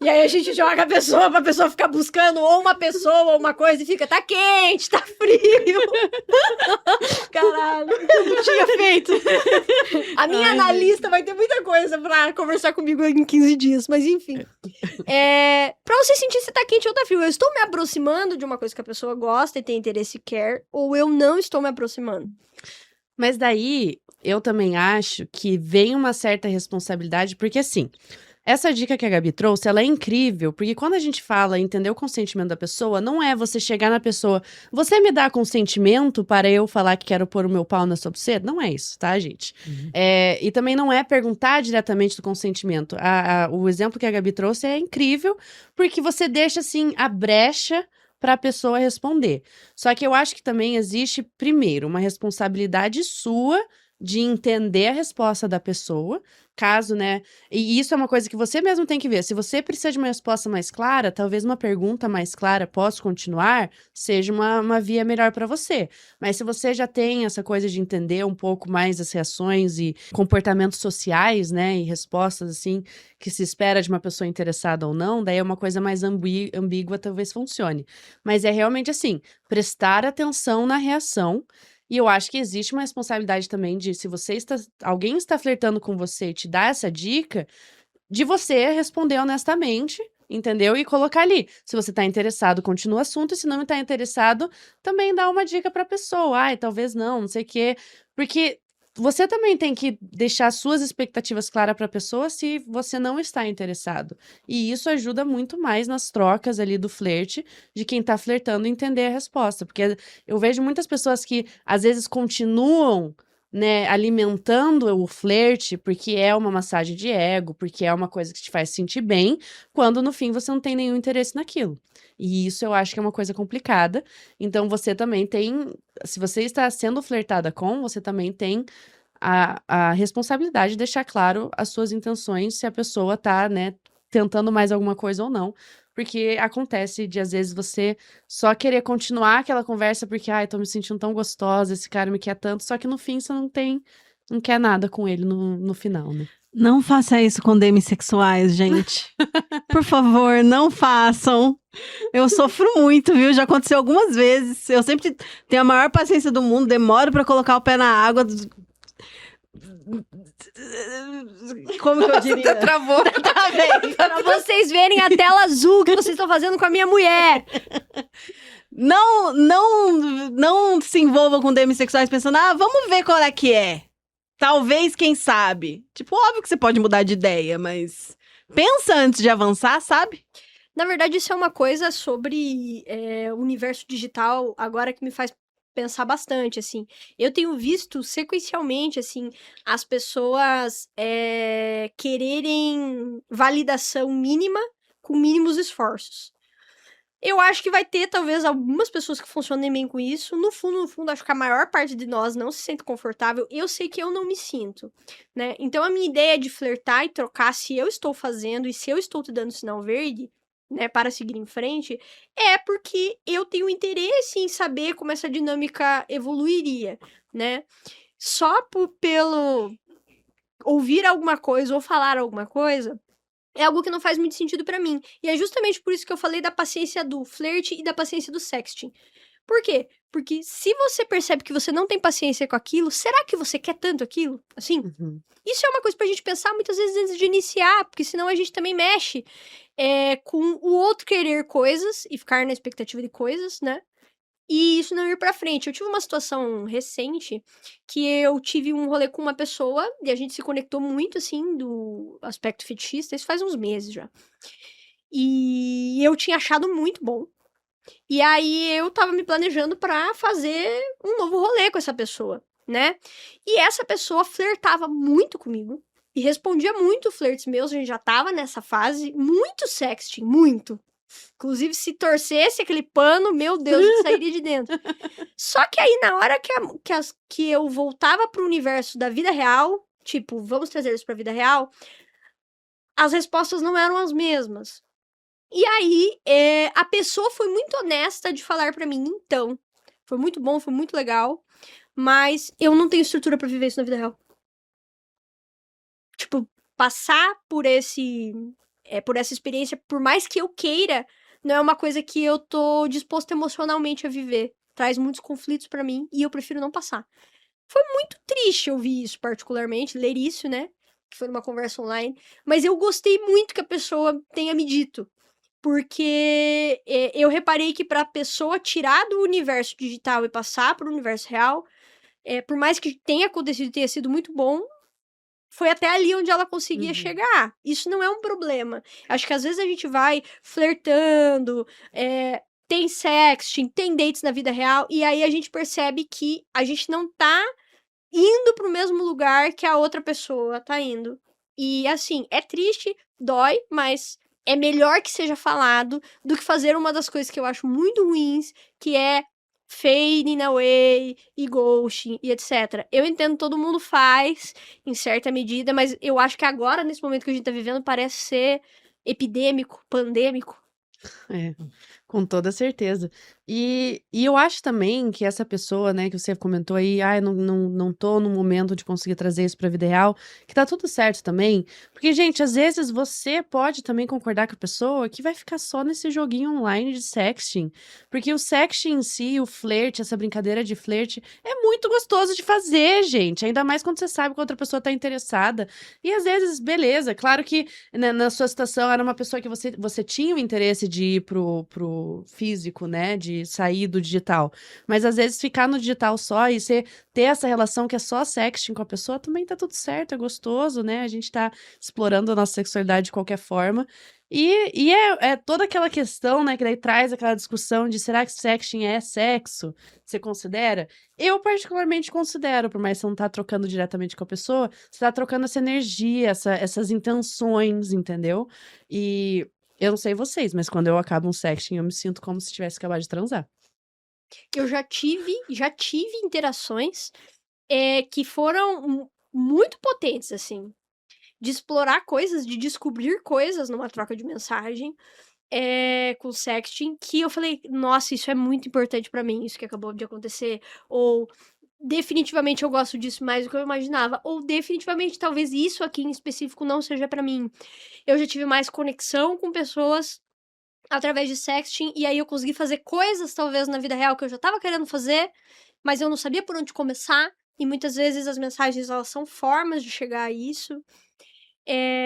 e aí a gente joga a pessoa pra pessoa ficar buscando ou uma pessoa ou uma coisa e fica, tá quente, tá frio. Caralho, eu não tinha feito. A minha analista vai ter muita coisa pra conversar comigo em 15 dias, mas enfim. Pra você sentir se tá quente ou tá frio, eu estou me aproximando de uma coisa que a pessoa gosta e tem interesse e quer, ou eu não estou me aproximando. Mas daí, eu também acho que vem uma certa responsabilidade, porque assim... Essa dica que a Gabi trouxe, ela é incrível, porque quando a gente fala entender o consentimento da pessoa, não é você chegar na pessoa, você me dá consentimento para eu falar que quero pôr o meu pau na sua buceta? Não é isso, tá, gente? E também não é perguntar diretamente do consentimento. O exemplo que a Gabi trouxe é incrível, porque você deixa, assim, a brecha para a pessoa responder. Só que eu acho que também existe, primeiro, uma responsabilidade sua de entender a resposta da pessoa, caso, né? E isso é uma coisa que você mesmo tem que ver. Se você precisa de uma resposta mais clara, talvez uma pergunta mais clara, posso continuar, seja uma via melhor para você. Mas se você já tem essa coisa de entender um pouco mais as reações e comportamentos sociais, né? E respostas, assim, que se espera de uma pessoa interessada ou não, daí é uma coisa mais ambígua, talvez funcione. Mas é realmente assim, prestar atenção na reação. E eu acho que existe uma responsabilidade também de, se alguém está flertando com você e te dá essa dica, de você responder honestamente, entendeu? E colocar ali. Se você tá interessado, continua o assunto. E se não tá interessado, também dá uma dica pra pessoa. Ai, talvez não sei o quê. Porque você também tem que deixar suas expectativas claras pra pessoa se você não está interessado. E isso ajuda muito mais nas trocas ali do flerte, de quem tá flertando entender a resposta. Porque eu vejo muitas pessoas que, às vezes, continuam, né, alimentando o flerte porque é uma massagem de ego, porque é uma coisa que te faz sentir bem, quando no fim você não tem nenhum interesse naquilo. E isso eu acho que é uma coisa complicada. Então você também tem, se você está sendo flertada com, você também tem a responsabilidade de deixar claro as suas intenções, se a pessoa tá, né, tentando mais alguma coisa ou não. Porque acontece de, às vezes, você só querer continuar aquela conversa porque, ai, tô me sentindo tão gostosa, esse cara me quer tanto, só que no fim você não quer nada com ele no final, né? Não faça isso com demissexuais, gente. Por favor, não façam. Eu sofro muito, viu? Já aconteceu algumas vezes. Eu sempre tenho a maior paciência do mundo, demoro pra colocar o pé na água. Como que eu diria? Travou. Travei. Pra vocês verem a tela azul que vocês estão fazendo com a minha mulher. Não se envolvam com demissexuais pensando, vamos ver qual é que é. Talvez, quem sabe. Tipo, óbvio que você pode mudar de ideia, mas pensa antes de avançar, sabe? Na verdade, isso é uma coisa sobre o universo digital, agora que me faz pensar bastante, assim. Eu tenho visto sequencialmente, assim, as pessoas quererem validação mínima com mínimos esforços. Eu acho que vai ter, talvez, algumas pessoas que funcionem bem com isso. No fundo, acho que a maior parte de nós não se sente confortável. Eu sei que eu não me sinto, né? Então, a minha ideia de flertar e trocar, se eu estou fazendo e se eu estou te dando sinal verde, né, para seguir em frente, é porque eu tenho interesse em saber como essa dinâmica evoluiria, né? Só pelo ouvir alguma coisa ou falar alguma coisa, é algo que não faz muito sentido pra mim. E é justamente por isso que eu falei da paciência do flerte e da paciência do sexting. Por quê? Porque se você percebe que você não tem paciência com aquilo, será que você quer tanto aquilo? Assim? Uhum. Isso é uma coisa pra gente pensar muitas vezes antes de iniciar, porque senão a gente também mexe com o outro querer coisas e ficar na expectativa de coisas, né? E isso não ir pra frente. Eu tive uma situação recente que eu tive um rolê com uma pessoa e a gente se conectou muito, assim, do aspecto fetichista. Isso faz uns meses já. E eu tinha achado muito bom. E aí eu tava me planejando pra fazer um novo rolê com essa pessoa, né? E essa pessoa flertava muito comigo e respondia muito flertes meus. A gente já tava nessa fase, muito sexting, muito. Inclusive, se torcesse aquele pano, meu Deus, eu sairia de dentro. Só que aí, na hora que eu voltava pro universo da vida real, tipo, vamos trazer isso pra vida real, as respostas não eram as mesmas. E aí, a pessoa foi muito honesta de falar pra mim, então, foi muito bom, foi muito legal, mas eu não tenho estrutura pra viver isso na vida real. Tipo, passar por essa experiência, por mais que eu queira, não é uma coisa que eu tô disposta emocionalmente a viver. Traz muitos conflitos pra mim e eu prefiro não passar. Foi muito triste ouvir isso, particularmente, ler isso, né? Que foi numa conversa online. Mas eu gostei muito que a pessoa tenha me dito. Porque eu reparei que pra pessoa tirar do universo digital e passar pro universo real, por mais que tenha acontecido e tenha sido muito bom, foi até ali onde ela conseguia chegar. Isso não é um problema. Acho que às vezes a gente vai flertando, tem sexting, tem dates na vida real, e aí a gente percebe que a gente não tá indo pro mesmo lugar que a outra pessoa tá indo. E assim, é triste, dói, mas é melhor que seja falado do que fazer uma das coisas que eu acho muito ruins, que é fading away e ghosting e etc. Eu entendo, todo mundo faz em certa medida, mas eu acho que agora, nesse momento que a gente tá vivendo, parece ser epidêmico, pandêmico. É, com toda certeza. E eu acho também que essa pessoa, né, que você comentou aí, não tô no momento de conseguir trazer isso pra vida real, que tá tudo certo também. Porque, gente, às vezes você pode também concordar com a pessoa que vai ficar só nesse joguinho online de sexting. Porque o sexting em si, o flerte, essa brincadeira de flerte, é muito gostoso de fazer, gente. Ainda mais quando você sabe que a outra pessoa tá interessada. E às vezes, beleza, claro que né, na sua situação era uma pessoa que você tinha o interesse de ir pro físico, né? De sair do digital. Mas às vezes ficar no digital só e você ter essa relação que é só sexting com a pessoa também tá tudo certo, é gostoso, né? A gente tá explorando a nossa sexualidade de qualquer forma. E é toda aquela questão, né? Que daí traz aquela discussão de será que sexting é sexo? Você considera? Eu particularmente considero, por mais que você não tá trocando diretamente com a pessoa, você tá trocando essa energia, essas intenções, entendeu? E eu não sei vocês, mas quando eu acabo um sexting, eu me sinto como se tivesse acabado de transar. Eu já tive interações que foram muito potentes, assim. De explorar coisas, de descobrir coisas numa troca de mensagem com sexting, que eu falei, nossa, isso é muito importante pra mim, isso que acabou de acontecer. Ou definitivamente eu gosto disso mais do que eu imaginava. Ou definitivamente talvez isso aqui em específico não seja pra mim. Eu já tive mais conexão com pessoas através de sexting, e aí eu consegui fazer coisas, talvez, na vida real que eu já tava querendo fazer, mas eu não sabia por onde começar, e muitas vezes as mensagens, elas são formas de chegar a isso.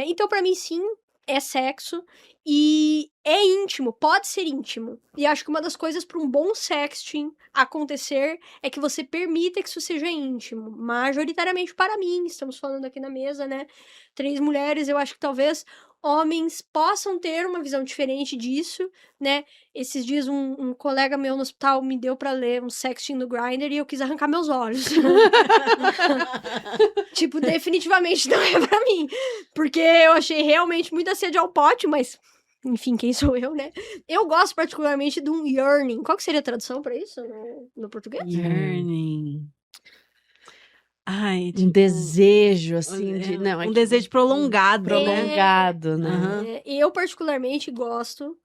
Então, pra mim, sim, é sexo, e é íntimo, pode ser íntimo. E acho que uma das coisas para um bom sexting acontecer é que você permita que isso seja íntimo, majoritariamente para mim, estamos falando aqui na mesa, né? 3 mulheres, eu acho que talvez homens possam ter uma visão diferente disso, né? Esses dias um colega meu no hospital me deu pra ler um sexting no Grindr e eu quis arrancar meus olhos. Tipo, definitivamente não é pra mim. Porque eu achei realmente muita sede ao pote, mas enfim, quem sou eu, né? Eu gosto particularmente de um yearning. Qual que seria a tradução pra isso no português? Yearning. Ai, Um desejo, assim, um desejo prolongado, né? Prolongado, né? Aham. Eu particularmente gosto,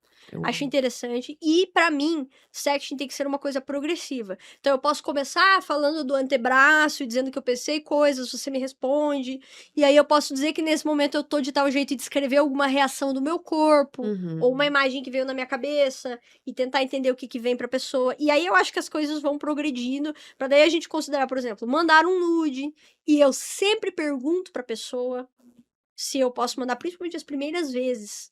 acho interessante. E pra mim, sexting tem que ser uma coisa progressiva. Então eu posso começar falando do antebraço e dizendo que eu pensei coisas, você me responde. E aí eu posso dizer que nesse momento eu tô de tal jeito de descrever alguma reação do meu corpo, ou uma imagem que veio na minha cabeça, e tentar entender o que vem pra pessoa. E aí eu acho que as coisas vão progredindo, pra daí a gente considerar, por exemplo, mandar um nude. E eu sempre pergunto pra pessoa se eu posso mandar, principalmente as primeiras vezes.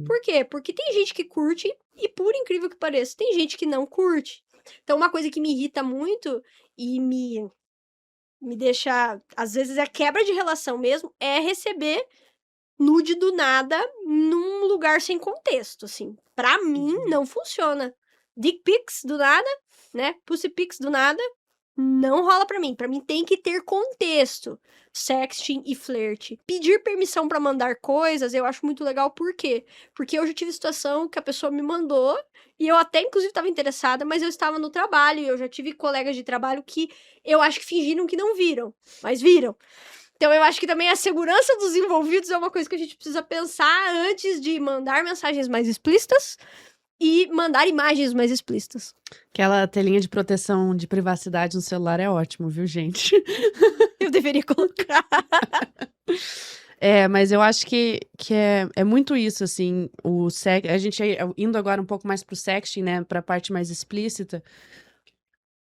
Por quê? Porque tem gente que curte e, por incrível que pareça, tem gente que não curte. Então, uma coisa que me irrita muito e me deixa, às vezes, é quebra de relação mesmo, é receber nude do nada num lugar sem contexto, assim. Pra mim, não funciona. Dick pics do nada, né? Pussy pics do nada, não rola pra mim. Pra mim tem que ter contexto. Sexting e flerte. Pedir permissão pra mandar coisas, eu acho muito legal. Por quê? Porque eu já tive situação que a pessoa me mandou e eu até, inclusive, estava interessada, mas eu estava no trabalho e eu já tive colegas de trabalho que eu acho que fingiram que não viram, mas viram. Então, eu acho que também a segurança dos envolvidos é uma coisa que a gente precisa pensar antes de mandar mensagens mais explícitas e mandar imagens mais explícitas. Aquela telinha de proteção de privacidade no celular é ótimo, viu, gente? Eu deveria colocar. Mas eu acho que é muito isso, assim, a gente indo agora um pouco mais pro sexting, né, pra parte mais explícita,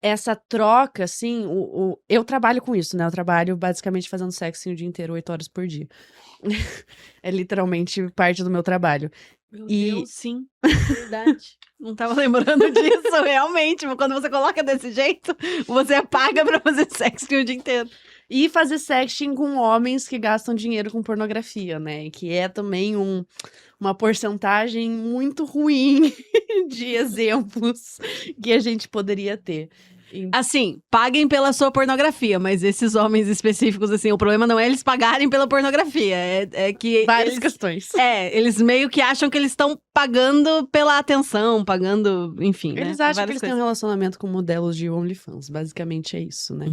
essa troca, assim, eu trabalho com isso, né, eu trabalho basicamente fazendo sexting o dia inteiro, 8 horas por dia. É literalmente parte do meu trabalho. Meu Deus, sim, verdade. Não tava lembrando disso, realmente. Quando você coloca desse jeito, você paga pra fazer sexting o dia inteiro. E fazer sexting com homens que gastam dinheiro com pornografia, né? Que é também uma porcentagem muito ruim de exemplos que a gente poderia ter. Assim, paguem pela sua pornografia, mas esses homens específicos, assim, o problema não é eles pagarem pela pornografia, é que Várias questões. eles meio que acham que eles estão pagando pela atenção, pagando, enfim, né? Eles acham que várias eles têm coisas. um relacionamento com modelos de OnlyFans. Basicamente é isso, né?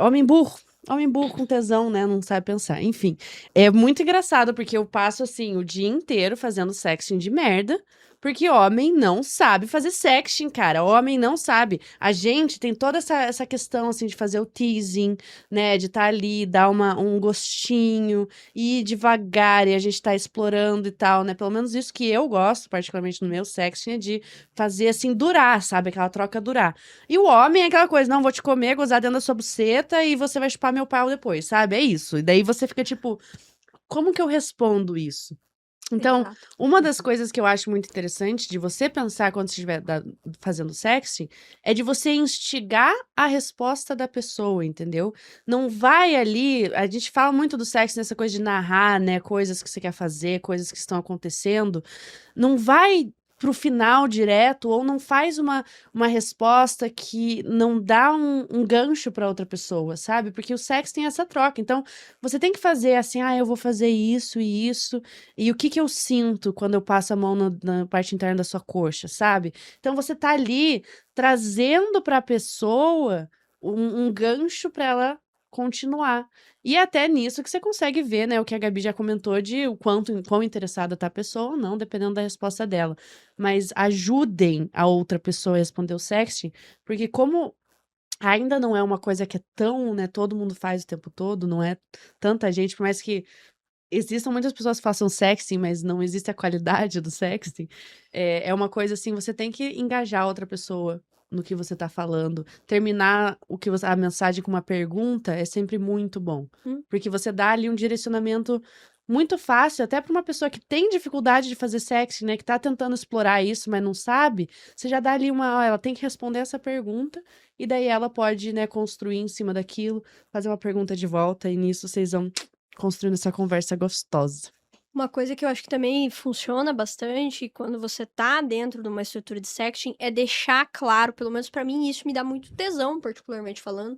Homem burro. Homem burro com tesão, né? Não sabe pensar. Enfim, é muito engraçado porque eu passo, assim, o dia inteiro fazendo sexting de merda. Porque homem não sabe fazer sexting, cara. Homem não sabe. A gente tem toda essa questão, assim, de fazer o teasing, né? De estar ali, dar um gostinho, ir devagar e a gente tá explorando e tal, né? Pelo menos isso que eu gosto, particularmente no meu sexting, é de fazer, assim, durar, sabe? Aquela troca durar. E o homem é aquela coisa, não, vou te comer, gozar dentro da sua buceta e você vai chupar meu pau depois, sabe? É isso. E daí você fica tipo, como que eu respondo isso? Então, Exato. uma das coisas que eu acho muito interessante de você pensar quando você estiver fazendo sexting é de você instigar a resposta da pessoa, entendeu? Não vai ali. A gente fala muito do sexo nessa coisa de narrar, né? Coisas que você quer fazer, coisas que estão acontecendo. Não vai pro final direto ou não faz uma resposta que não dá um gancho pra outra pessoa, sabe? Porque o sexo tem essa troca. Então, você tem que fazer assim, eu vou fazer isso e isso. E o que eu sinto quando eu passo a mão na parte interna da sua coxa, sabe? Então você tá ali trazendo pra pessoa um gancho pra ela continuar. E até nisso que você consegue ver, né, o que a Gabi já comentou de quão interessada tá a pessoa ou não, dependendo da resposta dela. Mas ajudem a outra pessoa a responder o sexting, porque como ainda não é uma coisa que é tão, né, todo mundo faz o tempo todo, não é tanta gente, por mais que existam muitas pessoas que façam sexting, mas não existe a qualidade do sexting. É uma coisa assim, você tem que engajar a outra pessoa no que você tá falando. Terminar a mensagem com uma pergunta é sempre muito bom. Porque você dá ali um direcionamento muito fácil, até pra uma pessoa que tem dificuldade de fazer sexting, né? Que tá tentando explorar isso, mas não sabe. Você já dá ali ela tem que responder essa pergunta, e daí ela pode, né, construir em cima daquilo, fazer uma pergunta de volta, e nisso vocês vão construindo essa conversa gostosa. Uma coisa que eu acho que também funciona bastante quando você tá dentro de uma estrutura de sexting é deixar claro, pelo menos pra mim, isso me dá muito tesão, particularmente falando,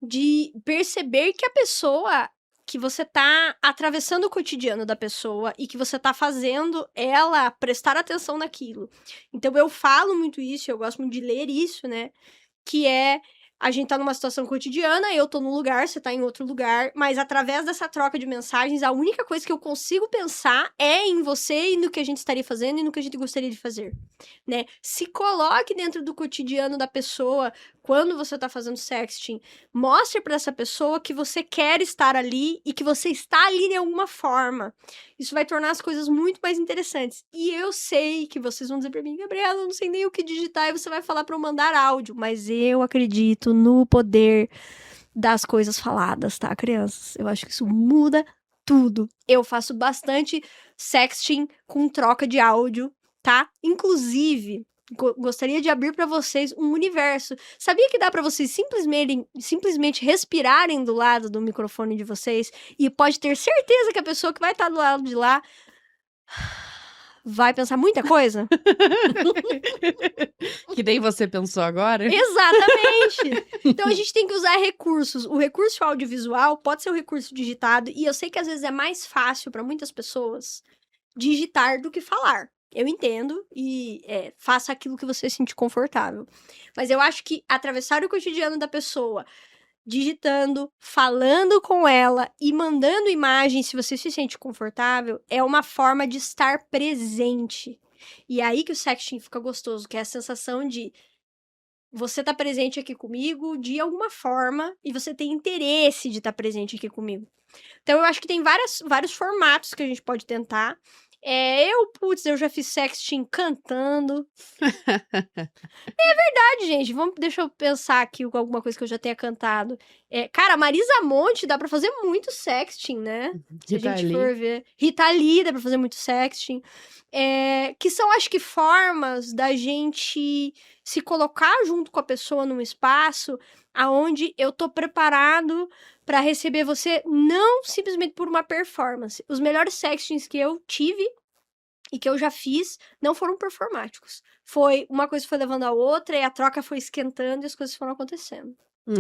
de perceber que a pessoa, que você tá atravessando o cotidiano da pessoa e que você tá fazendo ela prestar atenção naquilo. Então eu falo muito isso, eu gosto muito de ler isso, né? Que é, a gente tá numa situação cotidiana, eu tô num lugar, você tá em outro lugar, mas através dessa troca de mensagens, a única coisa que eu consigo pensar é em você e no que a gente estaria fazendo e no que a gente gostaria de fazer, né? Se coloque dentro do cotidiano da pessoa quando você tá fazendo sexting. Mostre pra essa pessoa que você quer estar ali e que você está ali de alguma forma. Isso vai tornar as coisas muito mais interessantes. E eu sei que vocês vão dizer pra mim, Gabriela, eu não sei nem o que digitar, e você vai falar pra eu mandar áudio. Mas eu acredito no poder das coisas faladas, tá, crianças? Eu acho que isso muda tudo. Eu faço bastante sexting com troca de áudio, tá? Inclusive, gostaria de abrir pra vocês um universo. Sabia que dá pra vocês simplesmente respirarem do lado do microfone de vocês e pode ter certeza que a pessoa que vai estar do lado de lá vai pensar muita coisa? Que nem você pensou agora? Exatamente! Então a gente tem que usar recursos. O recurso audiovisual pode ser o recurso digitado, e eu sei que às vezes é mais fácil para muitas pessoas digitar do que falar. Eu entendo e faça aquilo que você se sentir confortável. Mas eu acho que atravessar o cotidiano da pessoa, digitando, falando com ela e mandando imagens, se você se sente confortável, é uma forma de estar presente. E é aí que o sexting fica gostoso, que é a sensação de você tá presente aqui comigo de alguma forma e você tem interesse de estar presente aqui comigo. Então eu acho que tem vários formatos que a gente pode tentar. Eu já fiz sexting cantando. É verdade, gente. Deixa eu pensar aqui com alguma coisa que eu já tenha cantado. Cara, Marisa Monte dá pra fazer muito sexting, né? Se a gente for ver. Rita Lee dá pra fazer muito sexting. Que são, acho que, formas da gente se colocar junto com a pessoa num espaço aonde eu tô preparado pra receber você, não simplesmente por uma performance. Os melhores sextings que eu tive, e que eu já fiz não foram performáticos. Foi uma coisa foi levando a outra e a troca foi esquentando e as coisas foram acontecendo.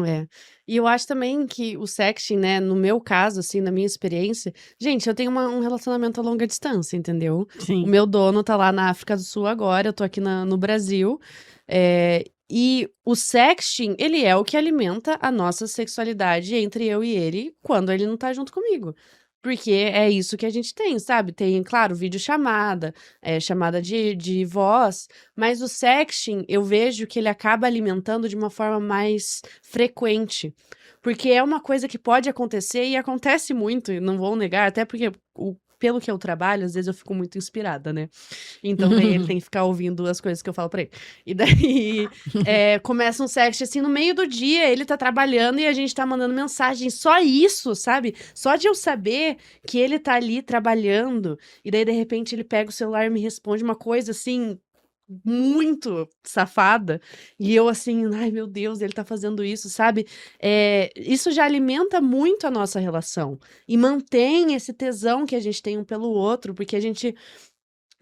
É. E eu acho também que o sexting, né, no meu caso, assim, na minha experiência, gente, eu tenho um relacionamento a longa distância, entendeu? O Sim. meu dono tá lá na África do Sul agora, eu tô aqui no Brasil. E o sexting, ele é o que alimenta a nossa sexualidade entre eu e ele quando ele não tá junto comigo. Porque é isso que a gente tem, sabe? Tem, claro, videochamada, chamada de voz, mas o sexting, eu vejo que ele acaba alimentando de uma forma mais frequente. Porque é uma coisa que pode acontecer e acontece muito, e não vou negar, até porque pelo que eu trabalho, às vezes eu fico muito inspirada, né? Então daí ele tem que ficar ouvindo as coisas que eu falo pra ele. E daí começa um sexting assim no meio do dia, ele tá trabalhando e a gente tá mandando mensagem. Só isso, sabe? Só de eu saber que ele tá ali trabalhando e daí de repente ele pega o celular e me responde uma coisa assim muito safada, e eu assim, ai meu Deus, ele tá fazendo isso, sabe? Isso já alimenta muito a nossa relação e mantém esse tesão que a gente tem um pelo outro, porque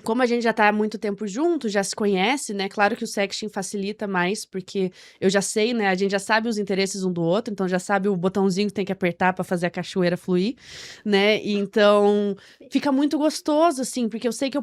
como a gente já tá há muito tempo junto, já se conhece, né? Claro que o sexting facilita mais, porque eu já sei, né? A gente já sabe os interesses um do outro, então já sabe o botãozinho que tem que apertar pra fazer a cachoeira fluir, né? E então fica muito gostoso, assim, porque eu sei que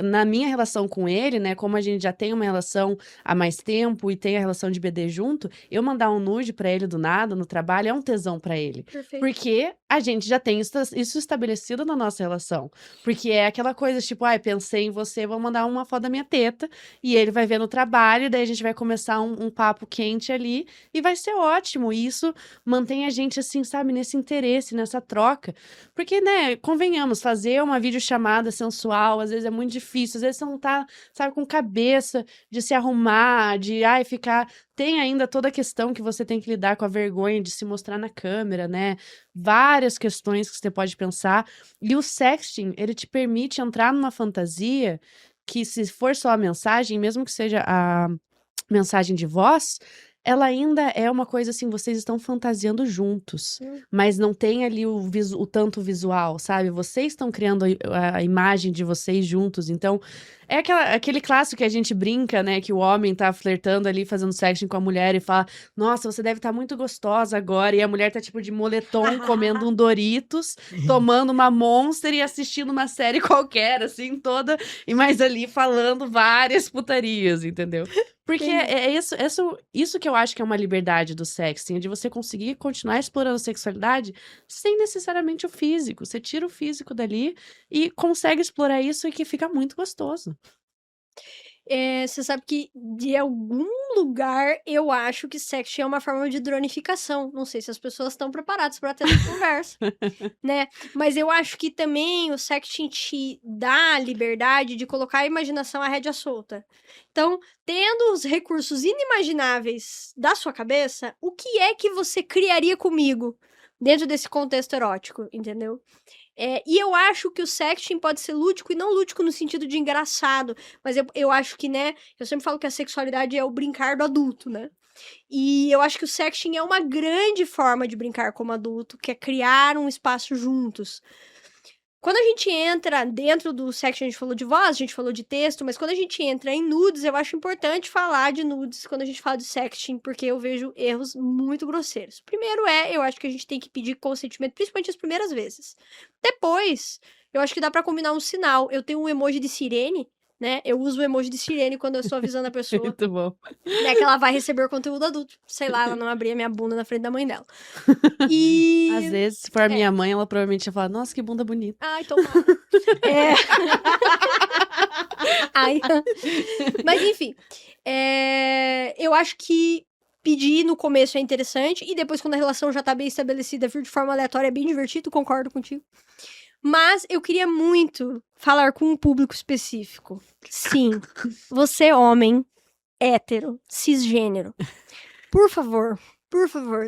na minha relação com ele, né? Como a gente já tem uma relação há mais tempo e tem a relação de BD junto, eu mandar um nude pra ele do nada no trabalho é um tesão pra ele. Perfeito. Porque a gente já tem isso estabelecido na nossa relação. Porque é aquela coisa, tipo, pensei em você, vou mandar uma foto da minha teta, e ele vai ver no trabalho, daí a gente vai começar um papo quente ali, e vai ser ótimo. E isso mantém a gente, assim, sabe, nesse interesse, nessa troca. Porque, né, convenhamos, fazer uma videochamada sensual, às vezes é muito difícil, às vezes você não tá, sabe, com cabeça de se arrumar, de, ficar... Tem ainda toda a questão que você tem que lidar com a vergonha de se mostrar na câmera, né? Várias questões que você pode pensar. E o sexting, ele te permite entrar numa fantasia que, se for só a mensagem, mesmo que seja a mensagem de voz, ela ainda é uma coisa assim, vocês estão fantasiando juntos, mas não tem ali o tanto visual, sabe? Vocês estão criando a imagem de vocês juntos, então é aquele clássico que a gente brinca, né, que o homem tá flertando ali, fazendo sexting com a mulher e fala, nossa, você deve estar muito gostosa agora, e a mulher tá tipo de moletom, comendo um Doritos, tomando uma Monster e assistindo uma série qualquer, assim, toda, e mais ali falando várias putarias, entendeu? Porque é isso que eu acho que é uma liberdade do sexting, é de você conseguir continuar explorando a sexualidade sem necessariamente o físico. Você tira o físico dali e consegue explorar isso e que fica muito gostoso. Você sabe que, de algum lugar, eu acho que sexting é uma forma de dronificação. Não sei se as pessoas estão preparadas para ter essa conversa, né? Mas eu acho que também o sexting te dá a liberdade de colocar a imaginação à rédea solta. Então, tendo os recursos inimagináveis da sua cabeça, o que é que você criaria comigo dentro desse contexto erótico, entendeu? E eu acho que o sexting pode ser lúdico, e não lúdico no sentido de engraçado, mas eu acho que, né, eu sempre falo que a sexualidade é o brincar do adulto, né? E eu acho que o sexting é uma grande forma de brincar como adulto, que é criar um espaço juntos. Quando a gente entra dentro do sexting, a gente falou de voz, a gente falou de texto, mas quando a gente entra em nudes, eu acho importante falar de nudes quando a gente fala de sexting, porque eu vejo erros muito grosseiros. Primeiro eu acho que a gente tem que pedir consentimento, principalmente as primeiras vezes. Depois, eu acho que dá pra combinar um sinal. Eu tenho um emoji de sirene, né? Eu uso o emoji de sirene quando eu estou avisando a pessoa, Muito bom. né, que ela vai receber conteúdo adulto. Sei lá, ela não abria minha bunda na frente da mãe dela. E... Às vezes, se for a minha mãe, ela provavelmente ia falar, nossa, que bunda bonita. Ai, tomara. Ai. Mas, enfim. Eu acho que pedir no começo é interessante, e depois, quando a relação já tá bem estabelecida, vir de forma aleatória é bem divertido, concordo contigo. Mas eu queria muito falar com um público específico. Sim, você homem, hétero, cisgênero. Por favor,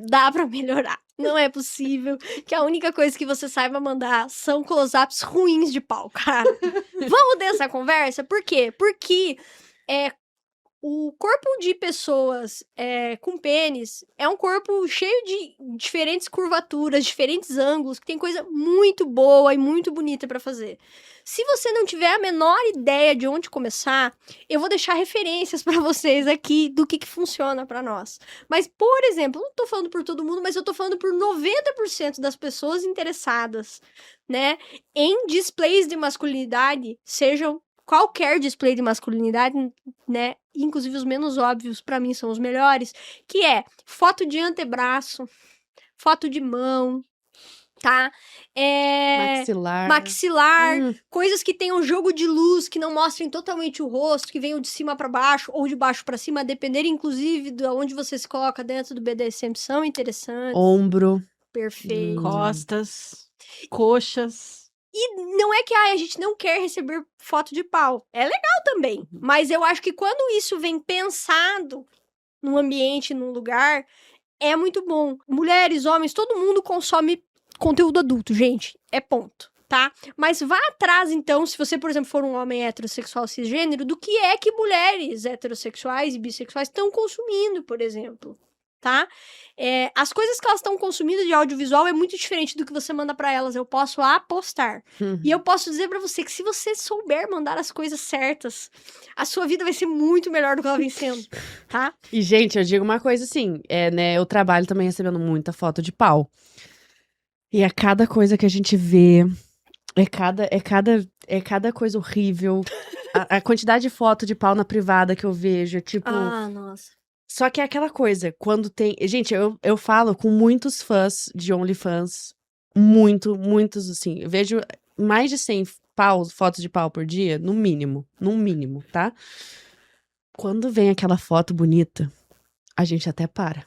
dá pra melhorar. Não é possível que a única coisa que você saiba mandar são close-ups ruins de pau, cara. Vamos dessa conversa? Por quê? Porque O corpo de pessoas com pênis é um corpo cheio de diferentes curvaturas, diferentes ângulos, que tem coisa muito boa e muito bonita pra fazer. Se você não tiver a menor ideia de onde começar, eu vou deixar referências pra vocês aqui do que funciona pra nós. Mas, por exemplo, eu não tô falando por todo mundo, mas eu tô falando por 90% das pessoas interessadas, né, em displays de masculinidade, sejam qualquer display de masculinidade, né, inclusive os menos óbvios pra mim são os melhores, que é foto de antebraço, foto de mão, tá? Maxilar, coisas que tenham jogo de luz, que não mostrem totalmente o rosto, que venham de cima pra baixo ou de baixo pra cima, a depender inclusive de onde você se coloca dentro do BDSM, são interessantes. Ombro. Perfeito. Costas, coxas. E não é que a gente não quer receber foto de pau. É legal também. Mas eu acho que quando isso vem pensado num ambiente, num lugar, é muito bom. Mulheres, homens, todo mundo consome conteúdo adulto, gente. É ponto, tá? Mas vá atrás, então, se você, por exemplo, for um homem heterossexual cisgênero, do que é que mulheres heterossexuais e bissexuais estão consumindo, por exemplo. Tá? As coisas que elas estão consumindo de audiovisual é muito diferente do que você manda pra elas, eu posso apostar. E eu posso dizer pra você que se você souber mandar as coisas certas, a sua vida vai ser muito melhor do que ela vem sendo, tá? E, gente, eu digo uma coisa assim, né, eu trabalho também recebendo muita foto de pau. E a cada coisa que a gente vê, é cada coisa horrível. A quantidade de foto de pau na privada que eu vejo, é tipo... Ah, nossa. Só que é aquela coisa, quando tem... Gente, eu falo com muitos fãs de OnlyFans, muitos, assim. Eu vejo mais de 100 fotos de pau por dia, no mínimo, tá? Quando vem aquela foto bonita, a gente até para.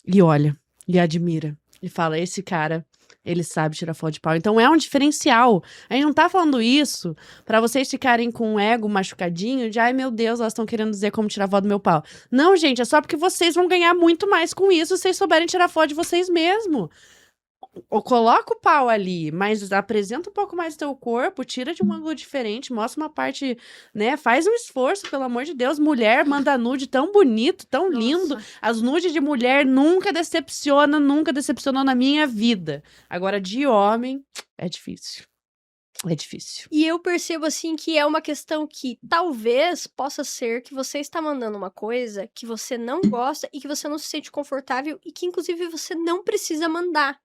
E olha, e admira. E fala, esse cara... Ele sabe tirar foto de pau. Então é um diferencial. A gente não tá falando isso pra vocês ficarem com o ego machucadinho de, ai meu Deus, elas estão querendo dizer como tirar foto do meu pau. Não, gente, é só porque vocês vão ganhar muito mais com isso se vocês souberem tirar foto de vocês mesmo. Ou coloca o pau ali, mas apresenta um pouco mais do teu corpo, tira de um ângulo diferente, mostra uma parte, né? Faz um esforço, pelo amor de Deus. Mulher manda nude tão bonito, tão lindo. As nudes de mulher nunca decepcionou na minha vida. Agora, de homem, é difícil. É difícil. E eu percebo, assim, que é uma questão que talvez possa ser que você está mandando uma coisa que você não gosta e que você não se sente confortável e que, inclusive, você não precisa mandar.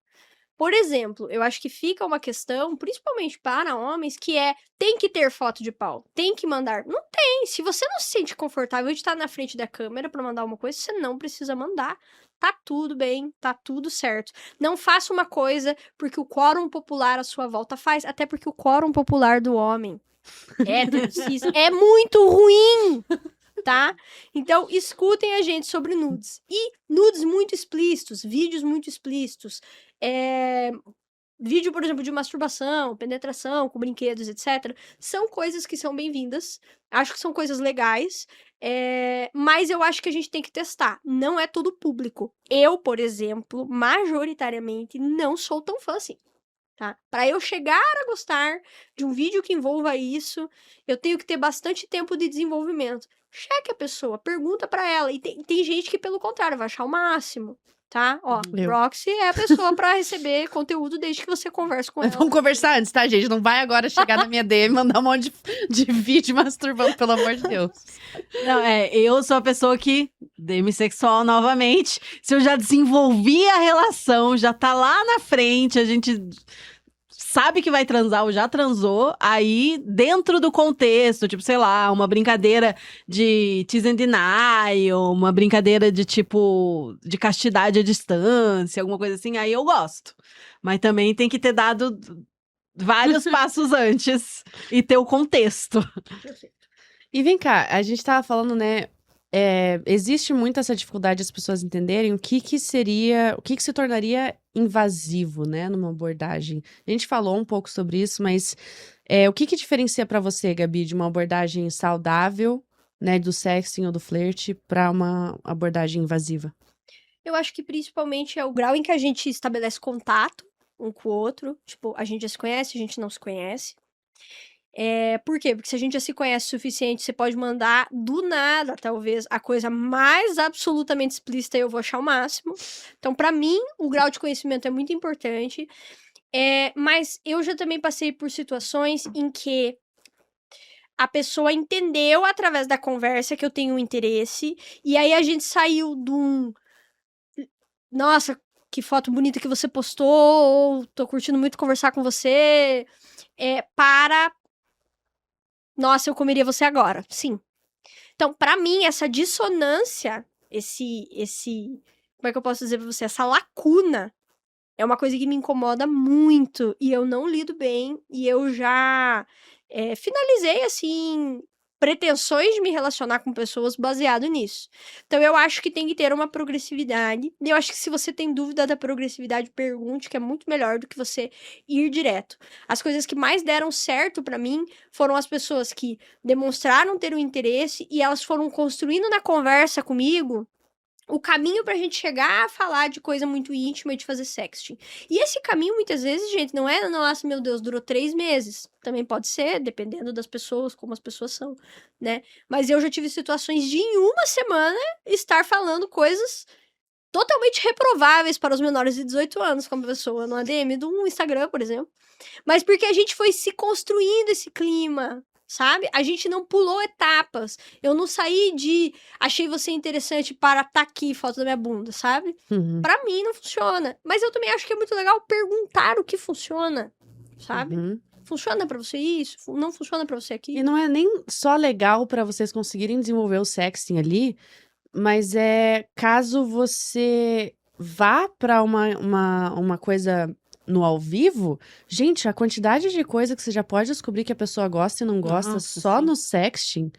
Por exemplo, eu acho que fica uma questão, principalmente para homens, que tem que ter foto de pau, tem que mandar. Não tem. Se você não se sente confortável de estar na frente da câmera para mandar uma coisa, você não precisa mandar. Tá tudo bem, tá tudo certo. Não faça uma coisa porque o quórum popular à sua volta faz, até porque o quórum popular do homem é muito ruim. Tá? Então, escutem a gente sobre nudes. E nudes muito explícitos, vídeos muito explícitos. Vídeo, por exemplo, de masturbação, penetração, com brinquedos, etc. São coisas que são bem-vindas. Acho que são coisas legais. Mas eu acho que a gente tem que testar. Não é tudo público. Eu, por exemplo, majoritariamente, não sou tão fã assim. Tá? Para eu chegar a gostar de um vídeo que envolva isso, eu tenho que ter bastante tempo de desenvolvimento. Cheque a pessoa, pergunta pra ela. E tem gente que, pelo contrário, vai achar o máximo, tá? Ó, Roxy é a pessoa pra receber conteúdo desde que você converse com ela. Vamos conversar antes, tá, gente? Não vai agora chegar na minha DM e mandar um monte de vídeo masturbando, pelo amor de Deus. Não, eu sou a pessoa que, demissexual novamente, se eu já desenvolvi a relação, já tá lá na frente, a gente... sabe que vai transar ou já transou, aí dentro do contexto, tipo, sei lá, uma brincadeira de tease and denial, uma brincadeira de tipo, de castidade à distância, alguma coisa assim, aí eu gosto. Mas também tem que ter dado vários passos antes e ter o contexto. E vem cá, a gente tava falando, né, existe muito essa dificuldade das pessoas entenderem o que se tornaria invasivo, né, numa abordagem. A gente falou um pouco sobre isso, mas o que diferencia pra você, Gabi, de uma abordagem saudável, né, do sexting ou do flerte pra uma abordagem invasiva? Eu acho que principalmente é o grau em que a gente estabelece contato um com o outro. Tipo, a gente já se conhece, a gente não se conhece. Por quê? Porque se a gente já se conhece o suficiente, você pode mandar do nada, talvez, a coisa mais absolutamente explícita e eu vou achar o máximo. Então, pra mim, o grau de conhecimento é muito importante. Mas eu já também passei por situações em que a pessoa entendeu através da conversa que eu tenho um interesse, e aí a gente saiu de um... Nossa, que foto bonita que você postou, ou tô curtindo muito conversar com você, para... Nossa, eu comeria você agora. Sim. Então, pra mim, essa dissonância, como é que eu posso dizer pra você? Essa lacuna é uma coisa que me incomoda muito e eu não lido bem. E eu já finalizei, assim, pretensões de me relacionar com pessoas baseado nisso. Então, eu acho que tem que ter uma progressividade. E eu acho que se você tem dúvida da progressividade, pergunte, que é muito melhor do que você ir direto. As coisas que mais deram certo pra mim foram as pessoas que demonstraram ter um interesse e elas foram construindo na conversa comigo o caminho pra gente chegar a falar de coisa muito íntima e de fazer sexting. E esse caminho, muitas vezes, gente, não é, nossa, meu Deus, durou 3 meses. Também pode ser, dependendo das pessoas, como as pessoas são, né? Mas eu já tive situações de, em uma semana, estar falando coisas totalmente reprováveis para os menores de 18 anos com a pessoa, no ADM do Instagram, por exemplo. Mas porque a gente foi se construindo esse clima, sabe? A gente não pulou etapas. Eu não saí de achei você interessante para tá aqui, foto da minha bunda, sabe? Pra mim não funciona. Mas eu também acho que é muito legal perguntar o que funciona, sabe? Funciona pra você isso? Não funciona pra você E aquilo? não é nem só legal pra vocês conseguirem desenvolver o sexting ali, mas caso você vá pra uma coisa no ao vivo, gente, a quantidade de coisa que você já pode descobrir que a pessoa gosta e não gosta Nossa, só sim. no sexting,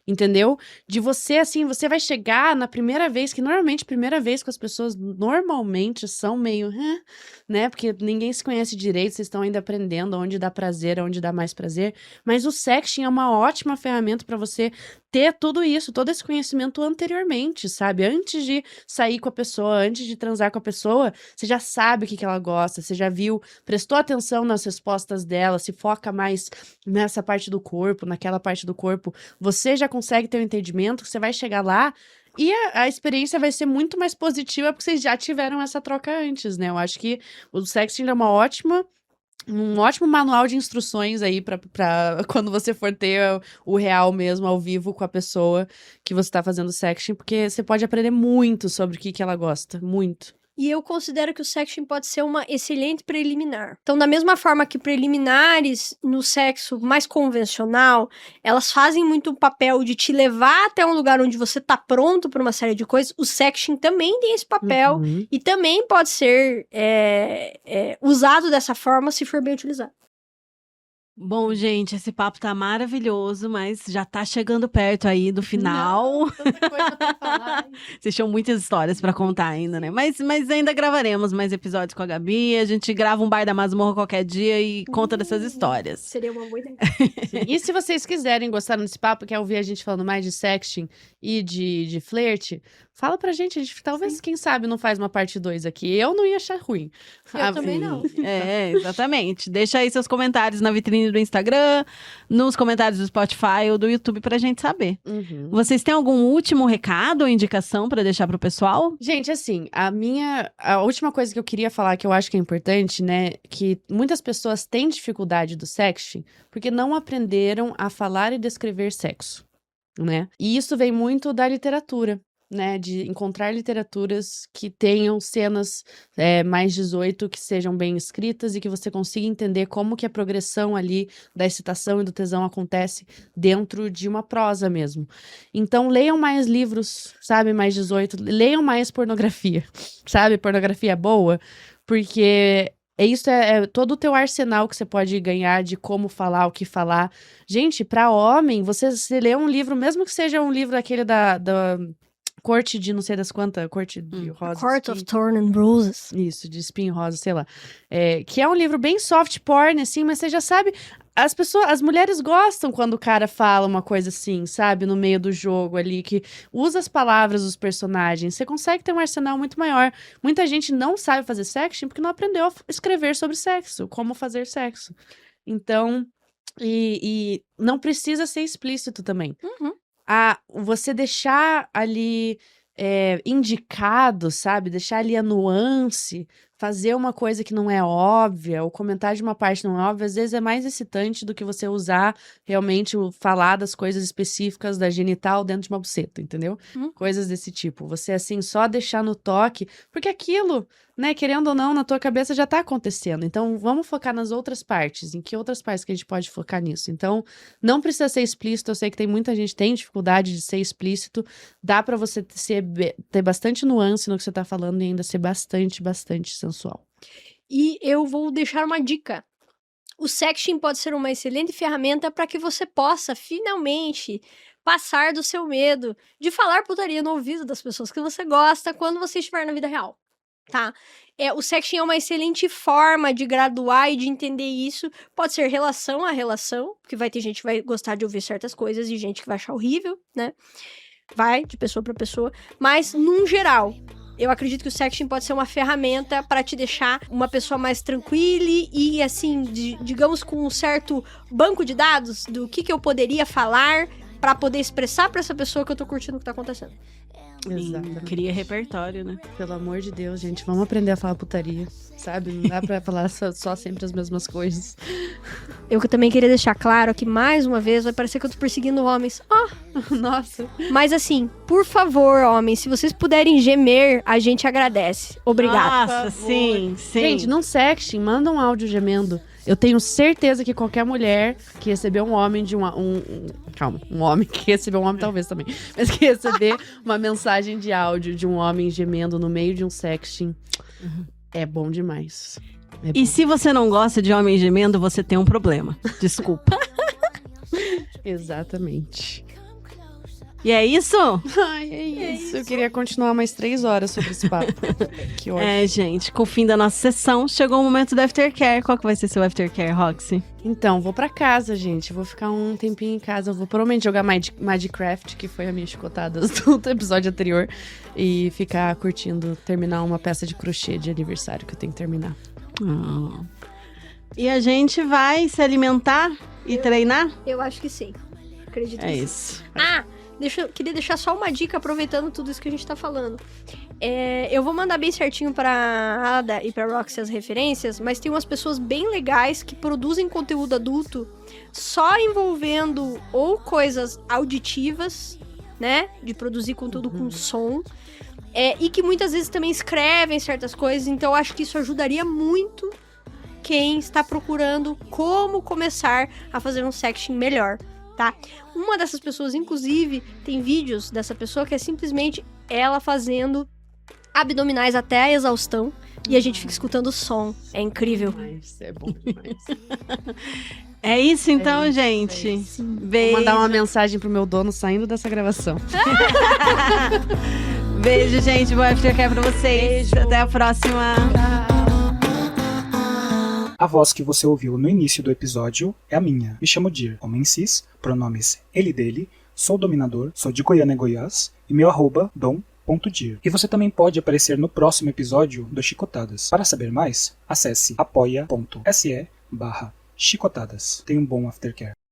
entendeu? De você, assim, você vai chegar na primeira vez, que normalmente primeira vez com as pessoas normalmente são meio, né? Porque ninguém se conhece direito, vocês estão ainda aprendendo onde dá prazer, onde dá mais prazer. Mas o sexting é uma ótima ferramenta pra você ter tudo isso, todo esse conhecimento anteriormente, sabe? Antes de sair com a pessoa, antes de transar com a pessoa, você já sabe o que ela gosta, você já viu, prestou atenção nas respostas dela, se foca mais nessa parte do corpo, naquela parte do corpo, você já consegue ter um entendimento que você vai chegar lá e a experiência vai ser muito mais positiva porque vocês já tiveram essa troca antes, né? Eu acho que o sexting é um ótimo manual de instruções aí pra quando você for ter o real mesmo, ao vivo, com a pessoa que você tá fazendo sexting, porque você pode aprender muito sobre o que ela gosta, muito. E eu considero que o sexting pode ser uma excelente preliminar. Então, da mesma forma que preliminares no sexo mais convencional, elas fazem muito o papel de te levar até um lugar onde você tá pronto para uma série de coisas, o sexting também tem esse papel e também pode ser usado dessa forma se for bem utilizado. Bom, gente, esse papo tá maravilhoso, mas já tá chegando perto aí do final. Não, tanta coisa pra falar. Vocês tinham muitas histórias pra contar ainda, né? Mas ainda gravaremos mais episódios com a Gabi. A gente grava um Bar da Masmorra qualquer dia e conta dessas histórias. Seria uma boa ideia. E se vocês quiserem gostar desse papo, quer ouvir a gente falando mais de sexting e de flerte, fala pra gente. A gente talvez, quem sabe, não faz uma parte 2 aqui. Eu não ia achar ruim. Eu também não. Exatamente. Deixa aí seus comentários na vitrine do Instagram, nos comentários do Spotify ou do YouTube pra gente saber. Vocês têm algum último recado ou indicação pra deixar pro pessoal? Gente, assim, a última coisa que eu queria falar, que eu acho que é importante, né, que muitas pessoas têm dificuldade do sexting porque não aprenderam a falar e descrever sexo, né? E isso vem muito da literatura, né, de encontrar literaturas que tenham cenas mais 18, que sejam bem escritas e que você consiga entender como que a progressão ali da excitação e do tesão acontece dentro de uma prosa mesmo. Então, leiam mais livros, sabe, mais 18, leiam mais pornografia, sabe, pornografia boa, porque isso é todo o teu arsenal que você pode ganhar de como falar, o que falar. Gente, pra homem, você lê um livro, mesmo que seja um livro aquele da corte de não sei das quantas, corte de rosa. Court of Thorn and Roses. Isso, de espinho rosa, sei lá. Que é um livro bem soft porn, assim, mas você já sabe, as mulheres gostam quando o cara fala uma coisa assim, sabe? No meio do jogo ali, que usa as palavras dos personagens. Você consegue ter um arsenal muito maior. Muita gente não sabe fazer sexting porque não aprendeu a escrever sobre sexo, como fazer sexo. Então, E não precisa ser explícito também. Uhum. Você deixar ali indicado, sabe? Deixar ali a nuance, fazer uma coisa que não é óbvia, ou comentar de uma parte não é óbvia, às vezes é mais excitante do que você usar realmente falar das coisas específicas da genital dentro de uma buceta, entendeu? Coisas desse tipo. Você, assim, só deixar no toque, porque aquilo, né, querendo ou não, na tua cabeça já tá acontecendo. Então, vamos focar nas outras partes. Em que outras partes que a gente pode focar nisso? Então, não precisa ser explícito. Eu sei que tem muita gente que tem dificuldade de ser explícito. Dá pra você ter bastante nuance no que você tá falando e ainda ser bastante sensual. E eu vou deixar uma dica. O sexting pode ser uma excelente ferramenta para que você possa finalmente passar do seu medo de falar putaria no ouvido das pessoas que você gosta quando você estiver na vida real, tá? O sexting é uma excelente forma de graduar e de entender isso. Pode ser relação a relação, porque vai ter gente que vai gostar de ouvir certas coisas e gente que vai achar horrível, né? Vai de pessoa para pessoa, mas num geral, eu acredito que o sexting pode ser uma ferramenta para te deixar uma pessoa mais tranquila e assim, digamos, com um certo banco de dados do que eu poderia falar para poder expressar para essa pessoa que eu tô curtindo o que tá acontecendo. Exato. Cria repertório, né? Pelo amor de Deus, gente, vamos aprender a falar putaria, sabe? Não dá pra falar só sempre as mesmas coisas. Eu também queria deixar claro que, mais uma vez, vai parecer que eu tô perseguindo homens. Nossa. Mas assim, por favor, homens, se vocês puderem gemer, a gente agradece. Obrigado. Nossa, sim. Gente, num sexting, manda um áudio gemendo. Eu tenho certeza que qualquer mulher que receber um homem de um homem que recebeu um homem talvez também, mas que receber uma mensagem de áudio de um homem gemendo no meio de um sexting, é bom demais. E se você não gosta de homem gemendo, você tem um problema. Desculpa. Exatamente. E é isso? Ai, é isso. Eu queria continuar mais 3 horas sobre esse papo. Que ótimo. Gente, com o fim da nossa sessão, chegou o momento do aftercare. Qual que vai ser seu aftercare, Roxy? Então, vou pra casa, gente. Vou ficar um tempinho em casa. Eu vou provavelmente jogar Minecraft, que foi a minha chicotada do episódio anterior. E ficar curtindo, terminar uma peça de crochê de aniversário que eu tenho que terminar. E a gente vai se alimentar e treinar? Eu acho que sim. Acredito que sim. Isso. Queria deixar só uma dica, aproveitando tudo isso que a gente tá falando. Eu vou mandar bem certinho pra Ada e pra Roxy as referências, mas tem umas pessoas bem legais que produzem conteúdo adulto só envolvendo ou coisas auditivas, né? De produzir conteúdo com som. E que muitas vezes também escrevem certas coisas, então eu acho que isso ajudaria muito quem está procurando como começar a fazer um sexting melhor. Tá? Uma dessas pessoas, inclusive, tem vídeos dessa pessoa que é simplesmente ela fazendo abdominais até a exaustão e a gente fica escutando o som. É incrível. É bom demais. É isso então, gente. Beijo. Vou mandar uma mensagem pro meu dono saindo dessa gravação. Beijo, gente. Boa aftercare pra vocês. Beijo. Até a próxima. A voz que você ouviu no início do episódio é a minha. Me chamo Dir, homem cis, pronomes ele dele, sou dominador, sou de Goiânia, Goiás, e meu @dom.dir. E você também pode aparecer no próximo episódio do Chicotadas. Para saber mais, acesse apoia.se/chicotadas. Tenha um bom aftercare.